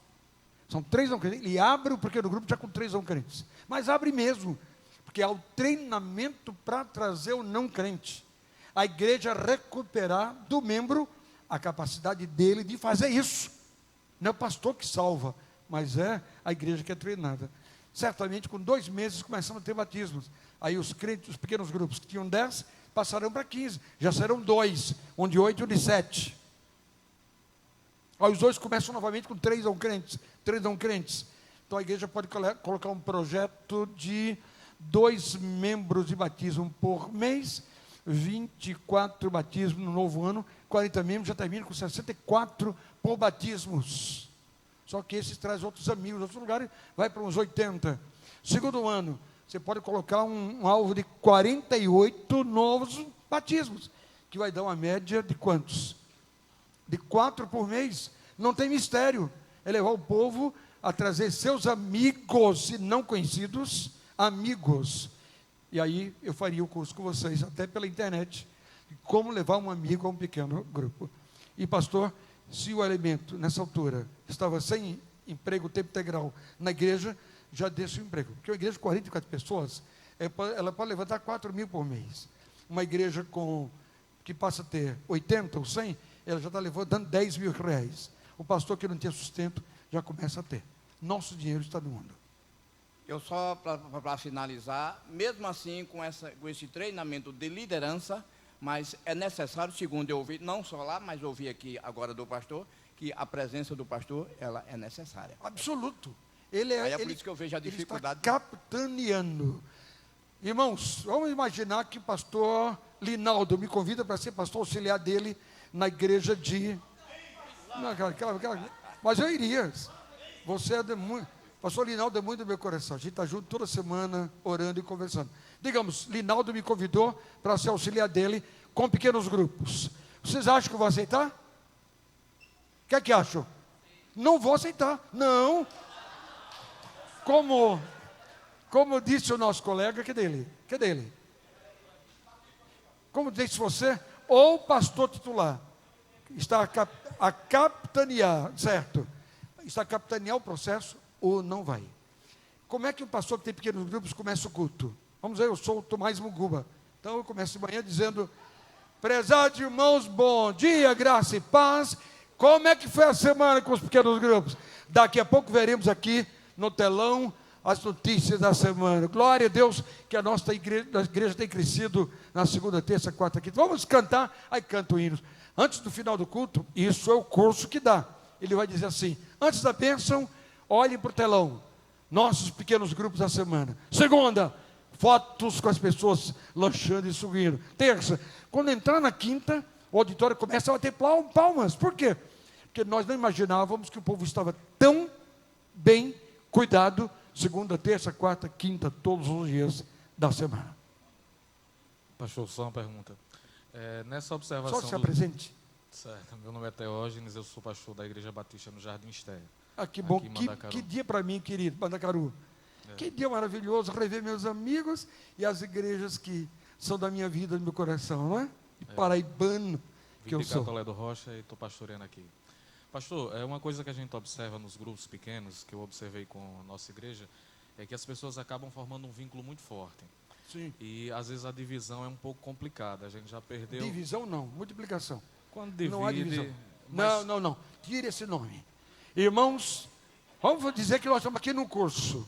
São 3 a 1 crentes. Ele abre o pequeno grupo já com 3 a 1 crentes. Mas abre mesmo, porque é o treinamento para trazer o não crente. A igreja recuperar do membro a capacidade dele de fazer isso. Não é o pastor que salva, mas é a igreja que é treinada. Certamente, com 2 meses, começamos a ter batismos. Aí os crentes, os pequenos grupos que tinham 10, passarão para 15. Já serão 2, um de 8 e um de 7. Aí os 2 começam novamente com 3 a 1 crentes. 3 a 1 crentes. Então a igreja pode colocar um projeto de 2 membros de batismo por mês, 24 batismos no novo ano, 40 membros, já termina com 64 por batismos. Só que esses traz outros amigos, outros lugares, vai para uns 80. Segundo ano, você pode colocar um alvo de 48 novos batismos, que vai dar uma média de quantos? De 4 por mês. Não tem mistério. É levar o povo a trazer seus amigos e não conhecidos, amigos. E aí eu faria o curso com vocês, até pela internet, de como levar um amigo a um pequeno grupo. E pastor, se o elemento, nessa altura, estava sem emprego tempo integral na igreja, já deixa o emprego. Porque uma igreja de 44 pessoas, ela pode levantar 4 mil por mês. Uma igreja que passa a ter 80 ou 100, ela já está levantando 10 mil reais. O pastor que não tinha sustento, já começa a ter. Nosso dinheiro está no mundo. Eu só, para finalizar, mesmo assim, com esse treinamento de liderança, Mas é necessário, segundo eu ouvi, não só lá, mas ouvi aqui agora do pastor, que a presença do pastor, ela é necessária. Absoluto. Ele Aí é por ele- isso que eu vejo a ele dificuldade. está capitaneando. Irmãos, vamos imaginar que o pastor Linaldo me convida para ser pastor auxiliar dele na igreja de... Não, mas eu iria. Você é de muito... Pastor Linaldo é muito do meu coração. A gente está junto toda semana, orando e conversando. Digamos, Linaldo me convidou para ser auxiliar dele com pequenos grupos. Vocês acham que eu vou aceitar? O que é que acham? Não vou aceitar. Não. Como disse o nosso colega, que dele? Que dele? Como disse você, ou pastor titular está a capitanear, certo? Está a capitanear o processo ou não vai. Como é que um pastor que tem pequenos grupos começa o culto? Vamos ver, eu sou o Tomás Muguba. Então eu começo de manhã dizendo: prezados irmãos, bom dia, graça e paz. Como é que foi a semana com os pequenos grupos? Daqui a pouco veremos aqui no telão as notícias da semana. Glória a Deus que a nossa igreja tem crescido na segunda, terça, quarta, quinta. Vamos cantar, aí canto hinos. Antes do final do culto, isso é o curso que dá. Ele vai dizer assim: antes da bênção, olhem para o telão. Nossos pequenos grupos da semana. Segunda, fotos com as pessoas lanchando e subindo. Terça, quando entrar na quinta, o auditório começa a bater palmas. Por quê? Porque nós não imaginávamos que o povo estava tão bem cuidado, segunda, terça, quarta, quinta, todos os dias da semana. Pastor, só uma pergunta. Nessa observação... Só se apresente. Certo, meu nome é Teógenes, eu sou pastor da Igreja Batista no Jardim Estéia. Ah, que bom, Aqui em Mandacaru. que dia para mim, querido, Mandacaru. Que dia maravilhoso rever meus amigos e as igrejas que são da minha vida, do meu coração, não é? E paraibano que eu Vim de sou. Catolé do Rocha e estou pastoreando aqui. Pastor, uma coisa que a gente observa nos grupos pequenos, que eu observei com a nossa igreja, é que as pessoas acabam formando um vínculo muito forte. Sim. E às vezes a divisão é um pouco complicada. A gente já perdeu... Divisão não, multiplicação. Quando divide... Não há divisão. mas- Não. Tire esse nome. Irmãos, vamos dizer que nós estamos aqui no curso.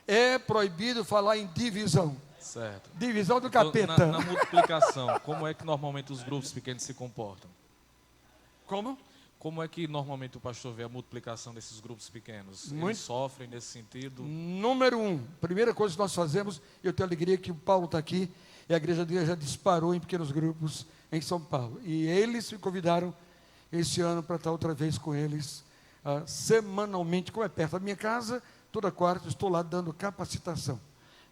É proibido falar em divisão. Certo. Divisão do Então, capeta. na multiplicação, como é que normalmente os grupos pequenos se comportam? Como? Como é que normalmente o pastor vê a multiplicação desses grupos pequenos? Muito. Eles sofrem nesse sentido? Número 1, primeira coisa que nós fazemos, eu tenho alegria que o Paulo está aqui, e a igreja dele já disparou em pequenos grupos em São Paulo. E eles me convidaram esse ano para estar outra vez com eles, semanalmente, como é perto da minha casa, toda quarta estou lá dando capacitação.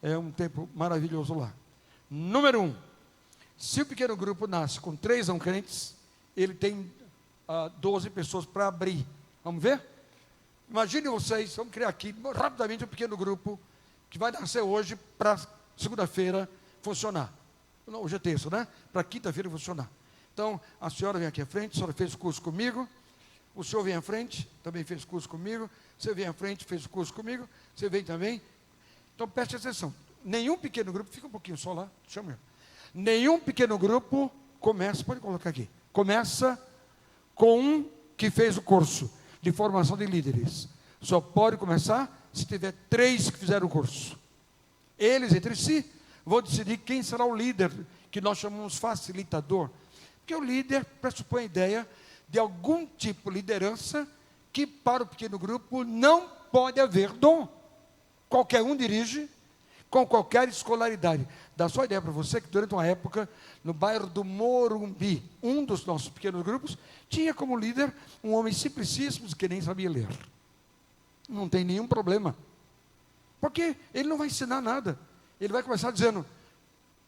É um tempo maravilhoso lá. Número 1, se o pequeno grupo nasce com 3 não crentes, ele tem 12 pessoas para abrir. Vamos ver? Imagine vocês, vamos criar aqui rapidamente um pequeno grupo que vai nascer hoje para segunda-feira funcionar. Não, hoje é terça, né? Para quinta-feira funcionar. Então, a senhora vem aqui à frente, a senhora fez o curso comigo, o senhor vem à frente, também fez curso comigo, você vem à frente, fez o curso comigo, você vem também. Então, preste atenção. Nenhum pequeno grupo, fica um pouquinho só lá, chama eu. Nenhum pequeno grupo começa, pode colocar aqui, começa com um que fez o curso de formação de líderes. Só pode começar se tiver 3 que fizeram o curso. Eles, entre si, vão decidir quem será o líder, que nós chamamos facilitador. Porque o líder pressupõe a ideia de algum tipo de liderança que para o pequeno grupo não pode haver dom. Qualquer um dirige com qualquer escolaridade. Dá só ideia para você que durante uma época, no bairro do Morumbi, um dos nossos pequenos grupos, tinha como líder um homem simplicíssimo que nem sabia ler. Não tem nenhum problema. Porque ele não vai ensinar nada. Ele vai começar dizendo,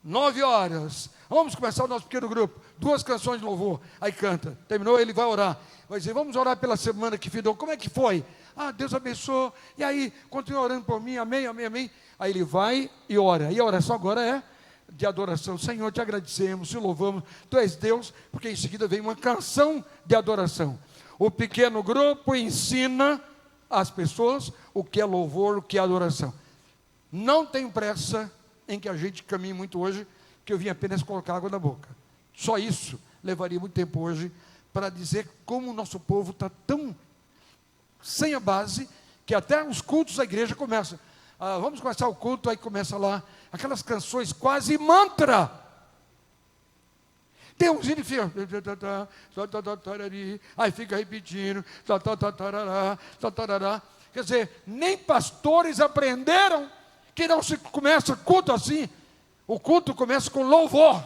9 horas, vamos começar o nosso pequeno grupo, 2 canções de louvor, aí canta, terminou, ele vai orar, vai dizer, vamos orar pela semana que findou, como é que foi? Ah, Deus abençoou, e aí, continua orando por mim, amém, amém, amém, aí ele vai e ora, e a oração agora é de adoração, Senhor, te agradecemos, te louvamos, tu és Deus, porque em seguida vem uma canção de adoração, o pequeno grupo ensina às pessoas o que é louvor, o que é adoração, não tenho pressa em que a gente caminhe muito hoje, que eu vim apenas colocar água na boca. Só isso levaria muito tempo hoje para dizer como o nosso povo está tão sem a base, que até os cultos da igreja começam. Vamos começar o culto, aí começa lá, aquelas canções quase mantra. Tem uns que fica, aí fica repetindo, quer dizer, nem pastores aprenderam que não se começa culto assim. O culto começa com louvor,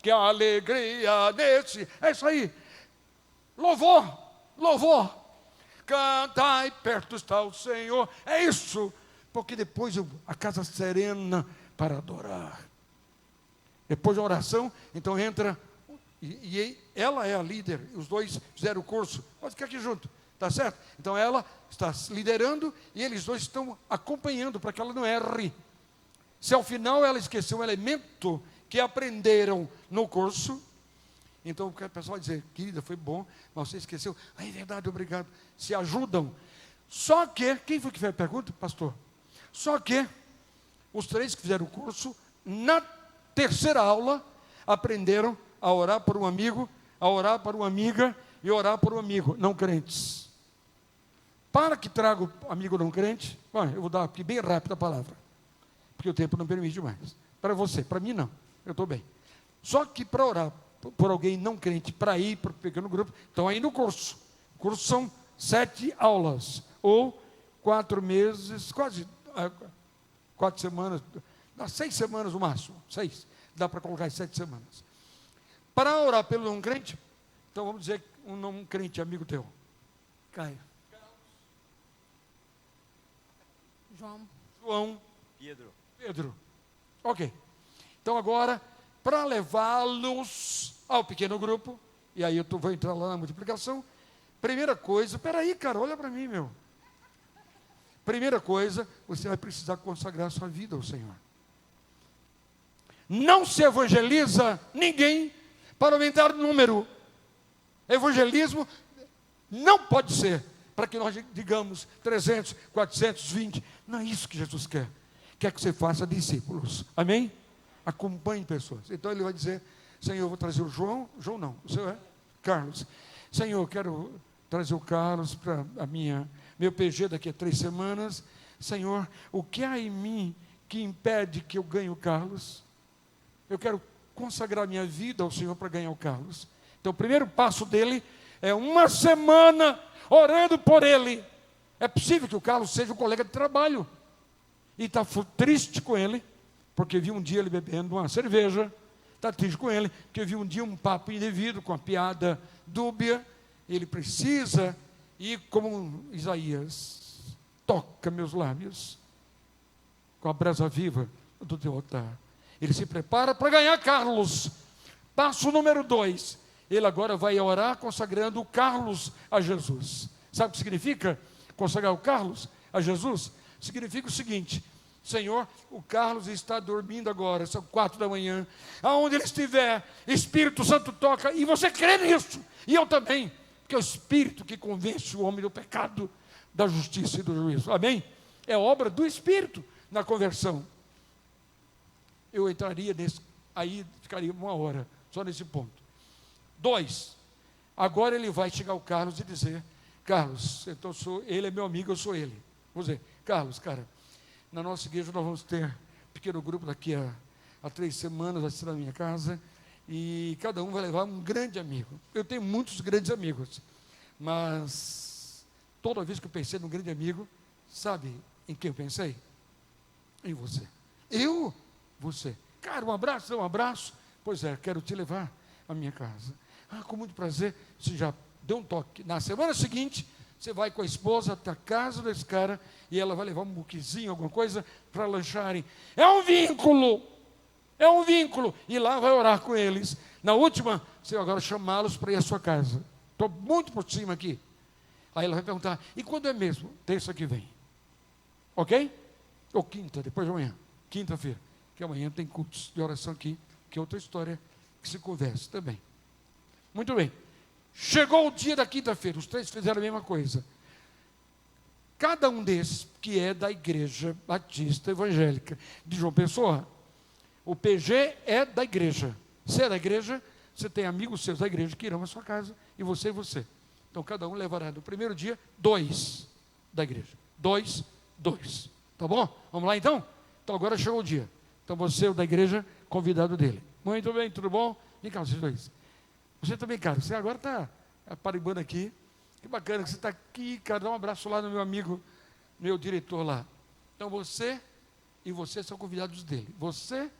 que a alegria desse, é isso aí. Louvor, louvor. Cantai, perto está o Senhor. É isso, porque depois a casa serena para adorar. Depois da oração, então entra, e ela é a líder, os dois fizeram o curso, pode ficar aqui junto, tá certo? Então ela está liderando e eles dois estão acompanhando para que ela não erre. Se ao final ela esqueceu um elemento que aprenderam no curso, então o pessoal vai dizer, querida, foi bom, mas você esqueceu. Ah, é verdade, obrigado. Se ajudam. Só que, quem foi que fez a pergunta, pastor? Só que, os três que fizeram o curso, na terceira aula, aprenderam a orar por um amigo, a orar para uma amiga e orar por um amigo, não crentes. Para que traga o amigo não crente, bom, eu vou dar aqui bem rápido a palavra, porque o tempo não permite mais. Para você, para mim não, eu estou bem. Só que para orar por alguém não crente, para ir para o pequeno grupo, estão aí no curso. O curso são 7 aulas, ou 4 meses, quase 4 semanas, 6 semanas no máximo, 6, dá para colocar em 7 semanas. Para orar pelo não crente, então vamos dizer um não crente amigo teu. Caio. João. Pedro. Ok. Então agora, para levá-los ao pequeno grupo, e aí eu vou entrar lá na multiplicação, primeira coisa, peraí, cara, olha para mim, meu. Primeira coisa, você vai precisar consagrar a sua vida ao Senhor. Não se evangeliza ninguém para aumentar o número. Evangelismo não pode ser para que nós digamos 300, 420. Não é isso que Jesus quer. Quer que você faça discípulos. Amém? Acompanhe pessoas. Então ele vai dizer, Senhor, eu vou trazer o João. João não, o senhor é? Carlos. Senhor, eu quero trazer o Carlos para meu PG daqui a 3 semanas. Senhor, o que há em mim que impede que eu ganhe o Carlos? Eu quero consagrar minha vida ao Senhor para ganhar o Carlos. Então o primeiro passo dele é 1 semana orando por ele. É possível que o Carlos seja um colega de trabalho e está triste com ele, porque viu um dia ele bebendo uma cerveja, está triste com ele, porque viu um dia um papo indevido, com uma piada dúbia. Ele precisa ir como Isaías, toca meus lábios com a brasa viva do teu altar. Ele se prepara para ganhar Carlos. Passo número 2, ele agora vai orar consagrando o Carlos a Jesus. Sabe o que significa consagrar o Carlos a Jesus? Significa o seguinte: Senhor, o Carlos está dormindo agora, são 4 da manhã, aonde ele estiver, Espírito Santo toca, e você crê nisso, e eu também, porque é o Espírito que convence o homem do pecado, da justiça e do juízo, amém? É obra do Espírito na conversão. Eu entraria nesse, aí ficaria 1 hora, só nesse ponto. 2, agora ele vai chegar ao Carlos e dizer, Carlos, então ele é meu amigo, eu sou ele. Vou dizer, Carlos, cara, na nossa igreja nós vamos ter um pequeno grupo daqui a 3 semanas, vai ser na minha casa, e cada um vai levar um grande amigo. Eu tenho muitos grandes amigos, mas toda vez que eu pensei num grande amigo, sabe em quem eu pensei? Em você. Você. Cara, um abraço. Pois é, quero te levar à minha casa. Ah, com muito prazer. Você já deu um toque. Na semana seguinte, você vai com a esposa até a casa desse cara e ela vai levar um buquezinho, alguma coisa, para lancharem. É um vínculo. E lá vai orar com eles. Na última, você vai agora chamá-los para ir à sua casa. Estou muito por cima aqui. Aí ela vai perguntar, e quando é mesmo? Terça que vem. Ok? Ou quinta, depois de amanhã. Quinta-feira. Que amanhã tem cultos de oração aqui, que é outra história que se conversa também. Muito bem. Chegou o dia da quinta-feira, os 3 fizeram a mesma coisa. Cada um desses, que é da Igreja Batista Evangélica de João Pessoa, o PG é da igreja. Se é da igreja, você tem amigos seus da igreja que irão à sua casa, e você. Então cada um levará no primeiro dia 2 da igreja. 2. Tá bom? Vamos lá então? Então agora chegou o dia. Então você, o da igreja, convidado dele. Muito bem, tudo bom? Vem cá, vocês dois. Você também, cara, você agora está aparibando aqui. Que bacana que você está aqui, cara. Dá um abraço lá no meu amigo, meu diretor lá. Então você e você são convidados dele. Você,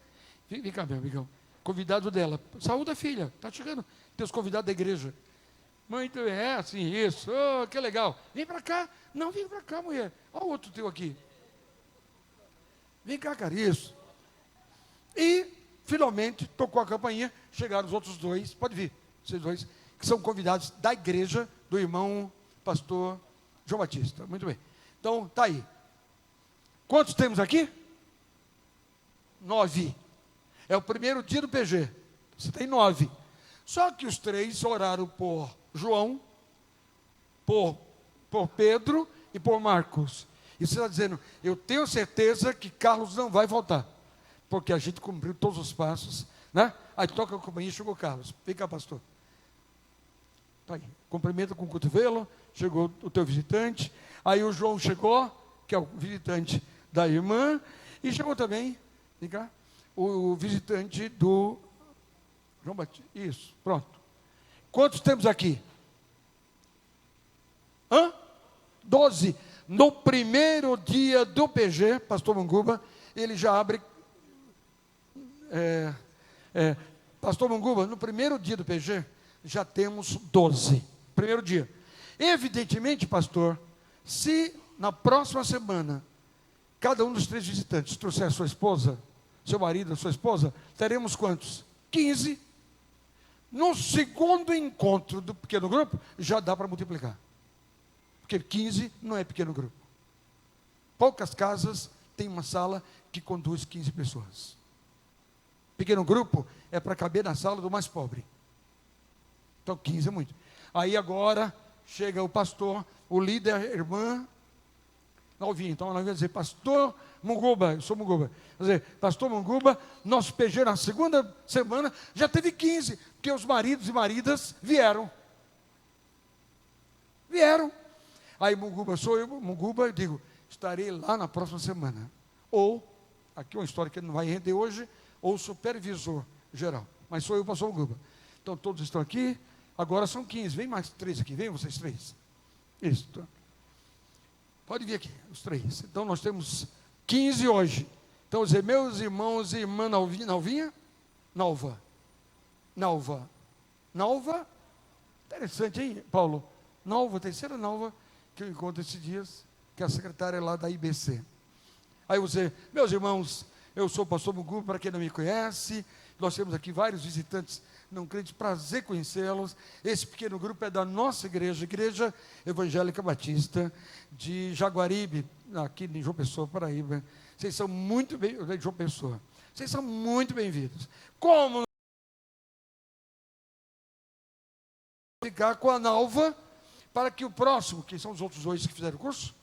vem cá, meu amigão, convidado dela. Saúde a filha, está chegando. Teus convidados da igreja. Muito bem, é assim, isso. Oh, que legal. Vem para cá. Não, vem para cá, mulher. Olha o outro teu aqui. Vem cá, cara, isso. E, finalmente, tocou a campainha, chegaram os outros dois, pode vir, vocês dois, que são convidados da igreja do irmão pastor João Batista. Muito bem. Então, tá aí. Quantos temos aqui? 9. É o primeiro dia do PG. Você tem 9. Só que os 3 oraram por João, por Pedro e por Marcos. E você está dizendo, eu tenho certeza que Carlos não vai voltar. Porque a gente cumpriu todos os passos, né? Aí toca a companhia e chegou Carlos. Vem cá, pastor. Tá aí. Cumprimenta com o cotovelo, chegou o teu visitante. Aí o João chegou, que é o visitante da irmã. E chegou também, vem cá, o visitante do João Batista. Isso, pronto. Quantos temos aqui? 12. No primeiro dia do PG, pastor Manguba, ele já abre... pastor Manguba, no primeiro dia do PG, já temos 12. Primeiro dia. Evidentemente, pastor, se na próxima semana, cada um dos 3 visitantes trouxer a sua esposa, seu marido, a sua esposa, teremos quantos? 15. No segundo encontro do pequeno grupo, já dá para multiplicar. Porque 15 não é pequeno grupo. Poucas casas têm uma sala que conduz 15 pessoas. Pequeno grupo é para caber na sala do mais pobre. Então 15 é muito. Aí agora chega o pastor, o líder, a irmã Alvinha. Então ela vai dizer, pastor Munguba, eu sou Munguba. Vai dizer, pastor Munguba, nosso PG na segunda semana já teve 15, porque os maridos e maridas vieram. Aí Munguba, sou eu, Munguba, eu digo, estarei lá na próxima semana. Ou, aqui uma história que não vai render hoje, ou supervisor geral. Mas sou eu, pastor Munguba. Então todos estão aqui, agora são 15. Vem mais 3 aqui, vem vocês 3. Isso. Pode vir aqui, os 3. Então nós temos 15 hoje. Então, dizer, meus irmãos e irmã Nalvinha, Nalva. Interessante, hein, Paulo? Nalva, terceira Nalva, que eu encontro esses dias, que é a secretária lá da IBC. Aí você, meus irmãos, eu sou o pastor Mugu, para quem não me conhece, nós temos aqui vários visitantes não crentes, prazer conhecê-los. Esse pequeno grupo é da nossa igreja, Igreja Evangélica Batista, de Jaguaribe, aqui em João Pessoa, Paraíba. Vocês são muito bem-vindos, João Pessoa. Vocês são muito bem-vindos. Como ficar com a Nalva, para que o próximo, que são os outros 2 que fizeram o curso,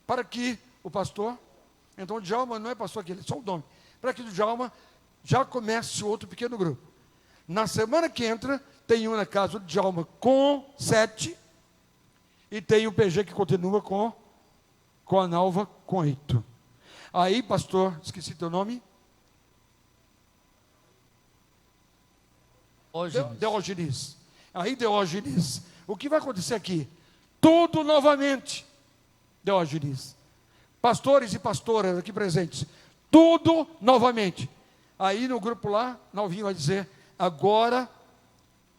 para que o pastor, então o Djalma não é pastor aqui, ele é só o nome, para que o Djalma já comece outro pequeno grupo. Na semana que entra, tem um na casa do Djalma com 7, e tem o PG que continua com a Nalva com 8. Aí, pastor, esqueci teu nome? Diógenes. Aí, Diógenes, o que vai acontecer aqui? Tudo novamente, Diógenes. Pastores e pastoras aqui presentes, tudo novamente. Aí no grupo lá, Nalvinho vai dizer, agora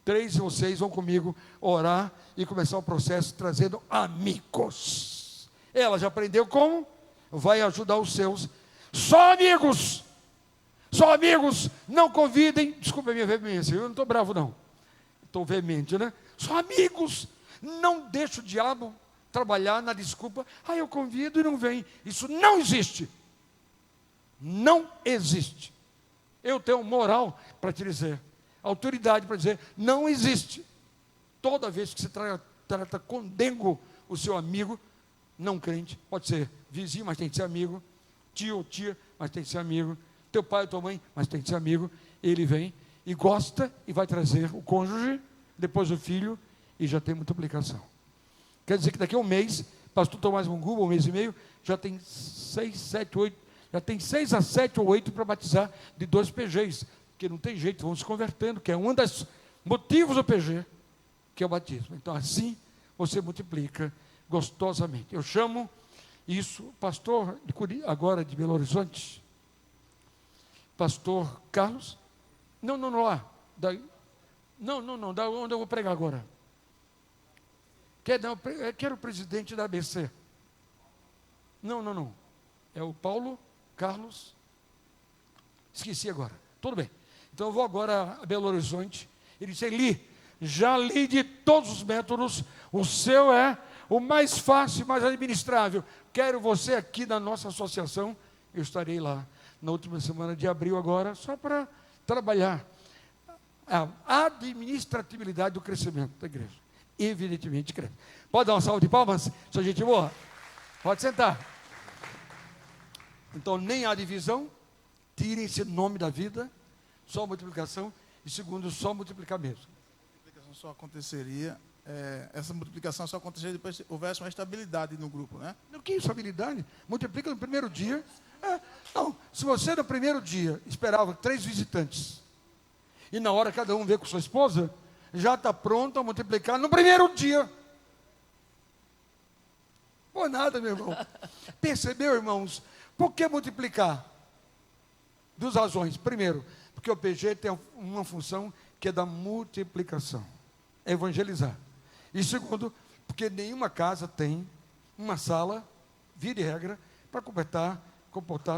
3 de vocês vão comigo orar e começar o processo trazendo amigos. Ela já aprendeu como? Vai ajudar os seus. Só amigos, não convidem, desculpa a minha veemência, eu não estou bravo não, estou veemente, né? Só amigos, não deixa o diabo trabalhar na desculpa, eu convido e não vem, isso não existe, eu tenho moral para te dizer, autoridade para dizer, não existe, toda vez que você trata com dengo o seu amigo, não crente, pode ser vizinho, mas tem que ser amigo, tio ou tia, mas tem que ser amigo, teu pai ou tua mãe, mas tem que ser amigo, ele vem e gosta e vai trazer o cônjuge, depois o filho, e já tem multiplicação. Quer dizer que daqui a um mês, pastor Tomás Munguba, 1 mês e meio, já tem 6, 7, 8, já tem 6 a 7 ou 8 para batizar de 2 PGs, porque não tem jeito, vão se convertendo, que é uma das motivos do PG, que é o batismo. Então, assim, você multiplica gostosamente. Eu chamo isso, pastor agora de Belo Horizonte, pastor Carlos, não, lá, não, da onde eu vou pregar agora. Quero o presidente da ABC. Não, é o Paulo Carlos, esqueci agora, tudo bem. Então eu vou agora a Belo Horizonte. Ele disse: Eli, já li de todos os métodos, o seu é o mais fácil, mais administrável. Quero você aqui na nossa associação. Eu estarei lá na última semana de abril agora, só para trabalhar a administratividade do crescimento da igreja. Evidentemente cresce. Pode dar uma salva de palmas, sua gente boa? Pode sentar. Então, nem há divisão, tirem esse nome da vida, só multiplicação, e segundo, só multiplicar mesmo. Multiplicação só aconteceria, essa multiplicação só aconteceria depois que houvesse uma estabilidade no grupo, né? Não, que estabilidade? Multiplica no primeiro dia. Não, se você no primeiro dia esperava 3 visitantes, e na hora cada um vê com sua esposa, já está pronto a multiplicar no primeiro dia. Por nada, meu irmão. Percebeu, irmãos? Por que multiplicar? Duas razões. Primeiro, porque o PG tem uma função que é da multiplicação, é evangelizar. E segundo, porque nenhuma casa tem uma sala, via de regra, para comportar,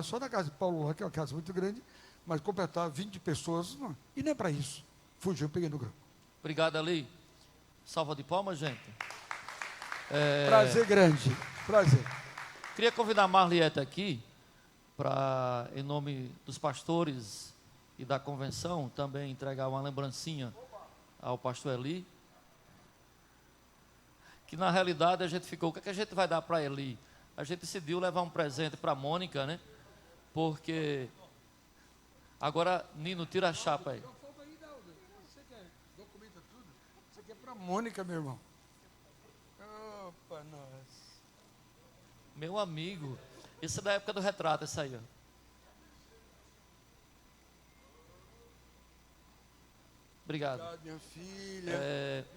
só na casa de Paulo lá, que é uma casa muito grande, mas completar 20 pessoas, não, e não é para isso. Fugiu, peguei no grupo. Obrigado, Ali. Salva de palmas, gente. Prazer grande, prazer. Queria convidar a Marlieta aqui, para, em nome dos pastores e da convenção, também entregar uma lembrancinha ao pastor Eli. Que na realidade a gente ficou, o que é que a gente vai dar para Eli? A gente decidiu levar um presente para a Mônica, né? Porque... Agora, Nino, tira a chapa aí. Você quer documenta tudo? Isso aqui é para Mônica, meu irmão. Opa, nós. Meu amigo, isso é da época do retrato, isso aí, ó. Obrigado. Obrigado, minha filha.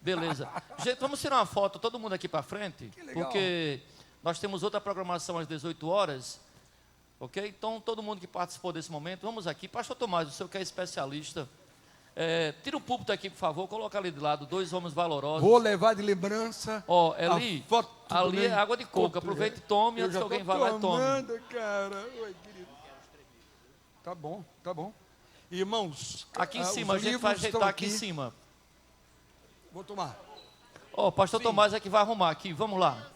Beleza. Gente, vamos tirar uma foto, todo mundo aqui para frente, porque nós temos outra programação às 18 horas, ok? Então, todo mundo que participou desse momento, vamos aqui. Pastor Tomás, o senhor que é especialista, tira o púlpito aqui, por favor, coloca ali de lado, 2 homens valorosos. Vou levar de lembrança. Ó, Eli, ali é água de coco, Coco, aproveite e tome, antes que alguém vá lá e tome. Cara. Oi, querido. Tá bom. Irmãos, Aqui em cima, a gente vai ajeitar aqui em cima. Vou tomar. Ó, o pastor Tomás é que vai arrumar aqui, vamos lá.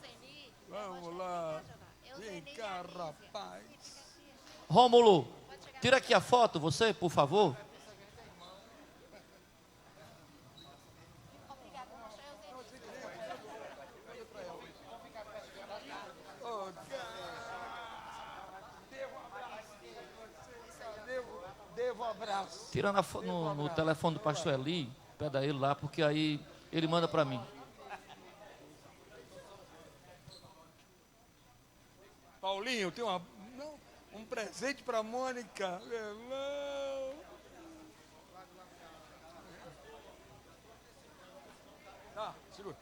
Vamos lá. Vem cá, rapaz. Rômulo, tira aqui a foto, você, por favor. Devo abraço. Tira no telefone do pastor Eli, pede a ele lá, porque aí ele manda para mim. Paulinho, tem um presente para Mônica. Meu irmão. Segura.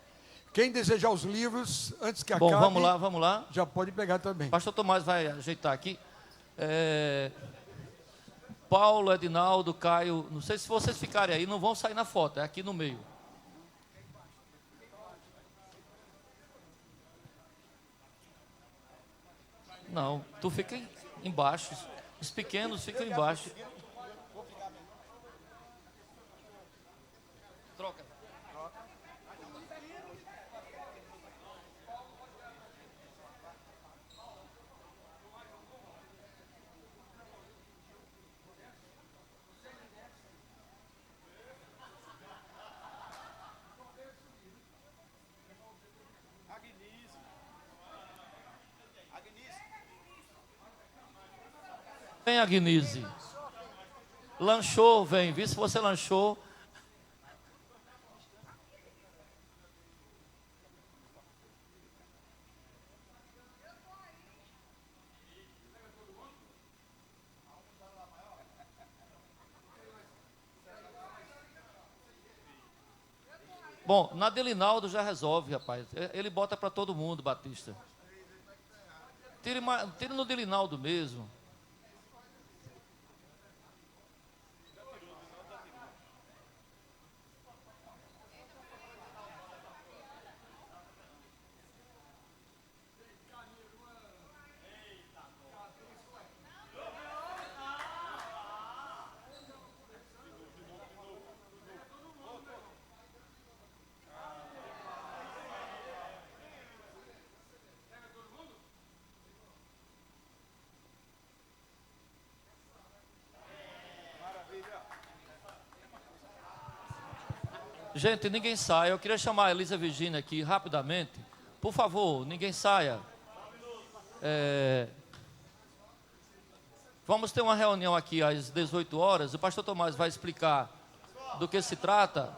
Quem desejar os livros, antes que acabe... Bom, vamos lá. Já pode pegar também. Pastor Tomás vai ajeitar aqui. Paulo, Edinaldo, Caio, não sei se vocês ficarem aí, não vão sair na foto, é aqui no meio. Não, tu fica embaixo, os pequenos ficam embaixo. Troca. Vem, Agnese. Lanchou, vem. Vi se você lanchou. Bom, na Delinaldo já resolve, rapaz. Ele bota para todo mundo, Batista. Tire no Delinaldo mesmo. Gente, ninguém saia. Eu queria chamar a Elisa Virginia aqui rapidamente. Por favor, ninguém saia. Vamos ter uma reunião aqui às 18 horas. O pastor Tomás vai explicar do que se trata.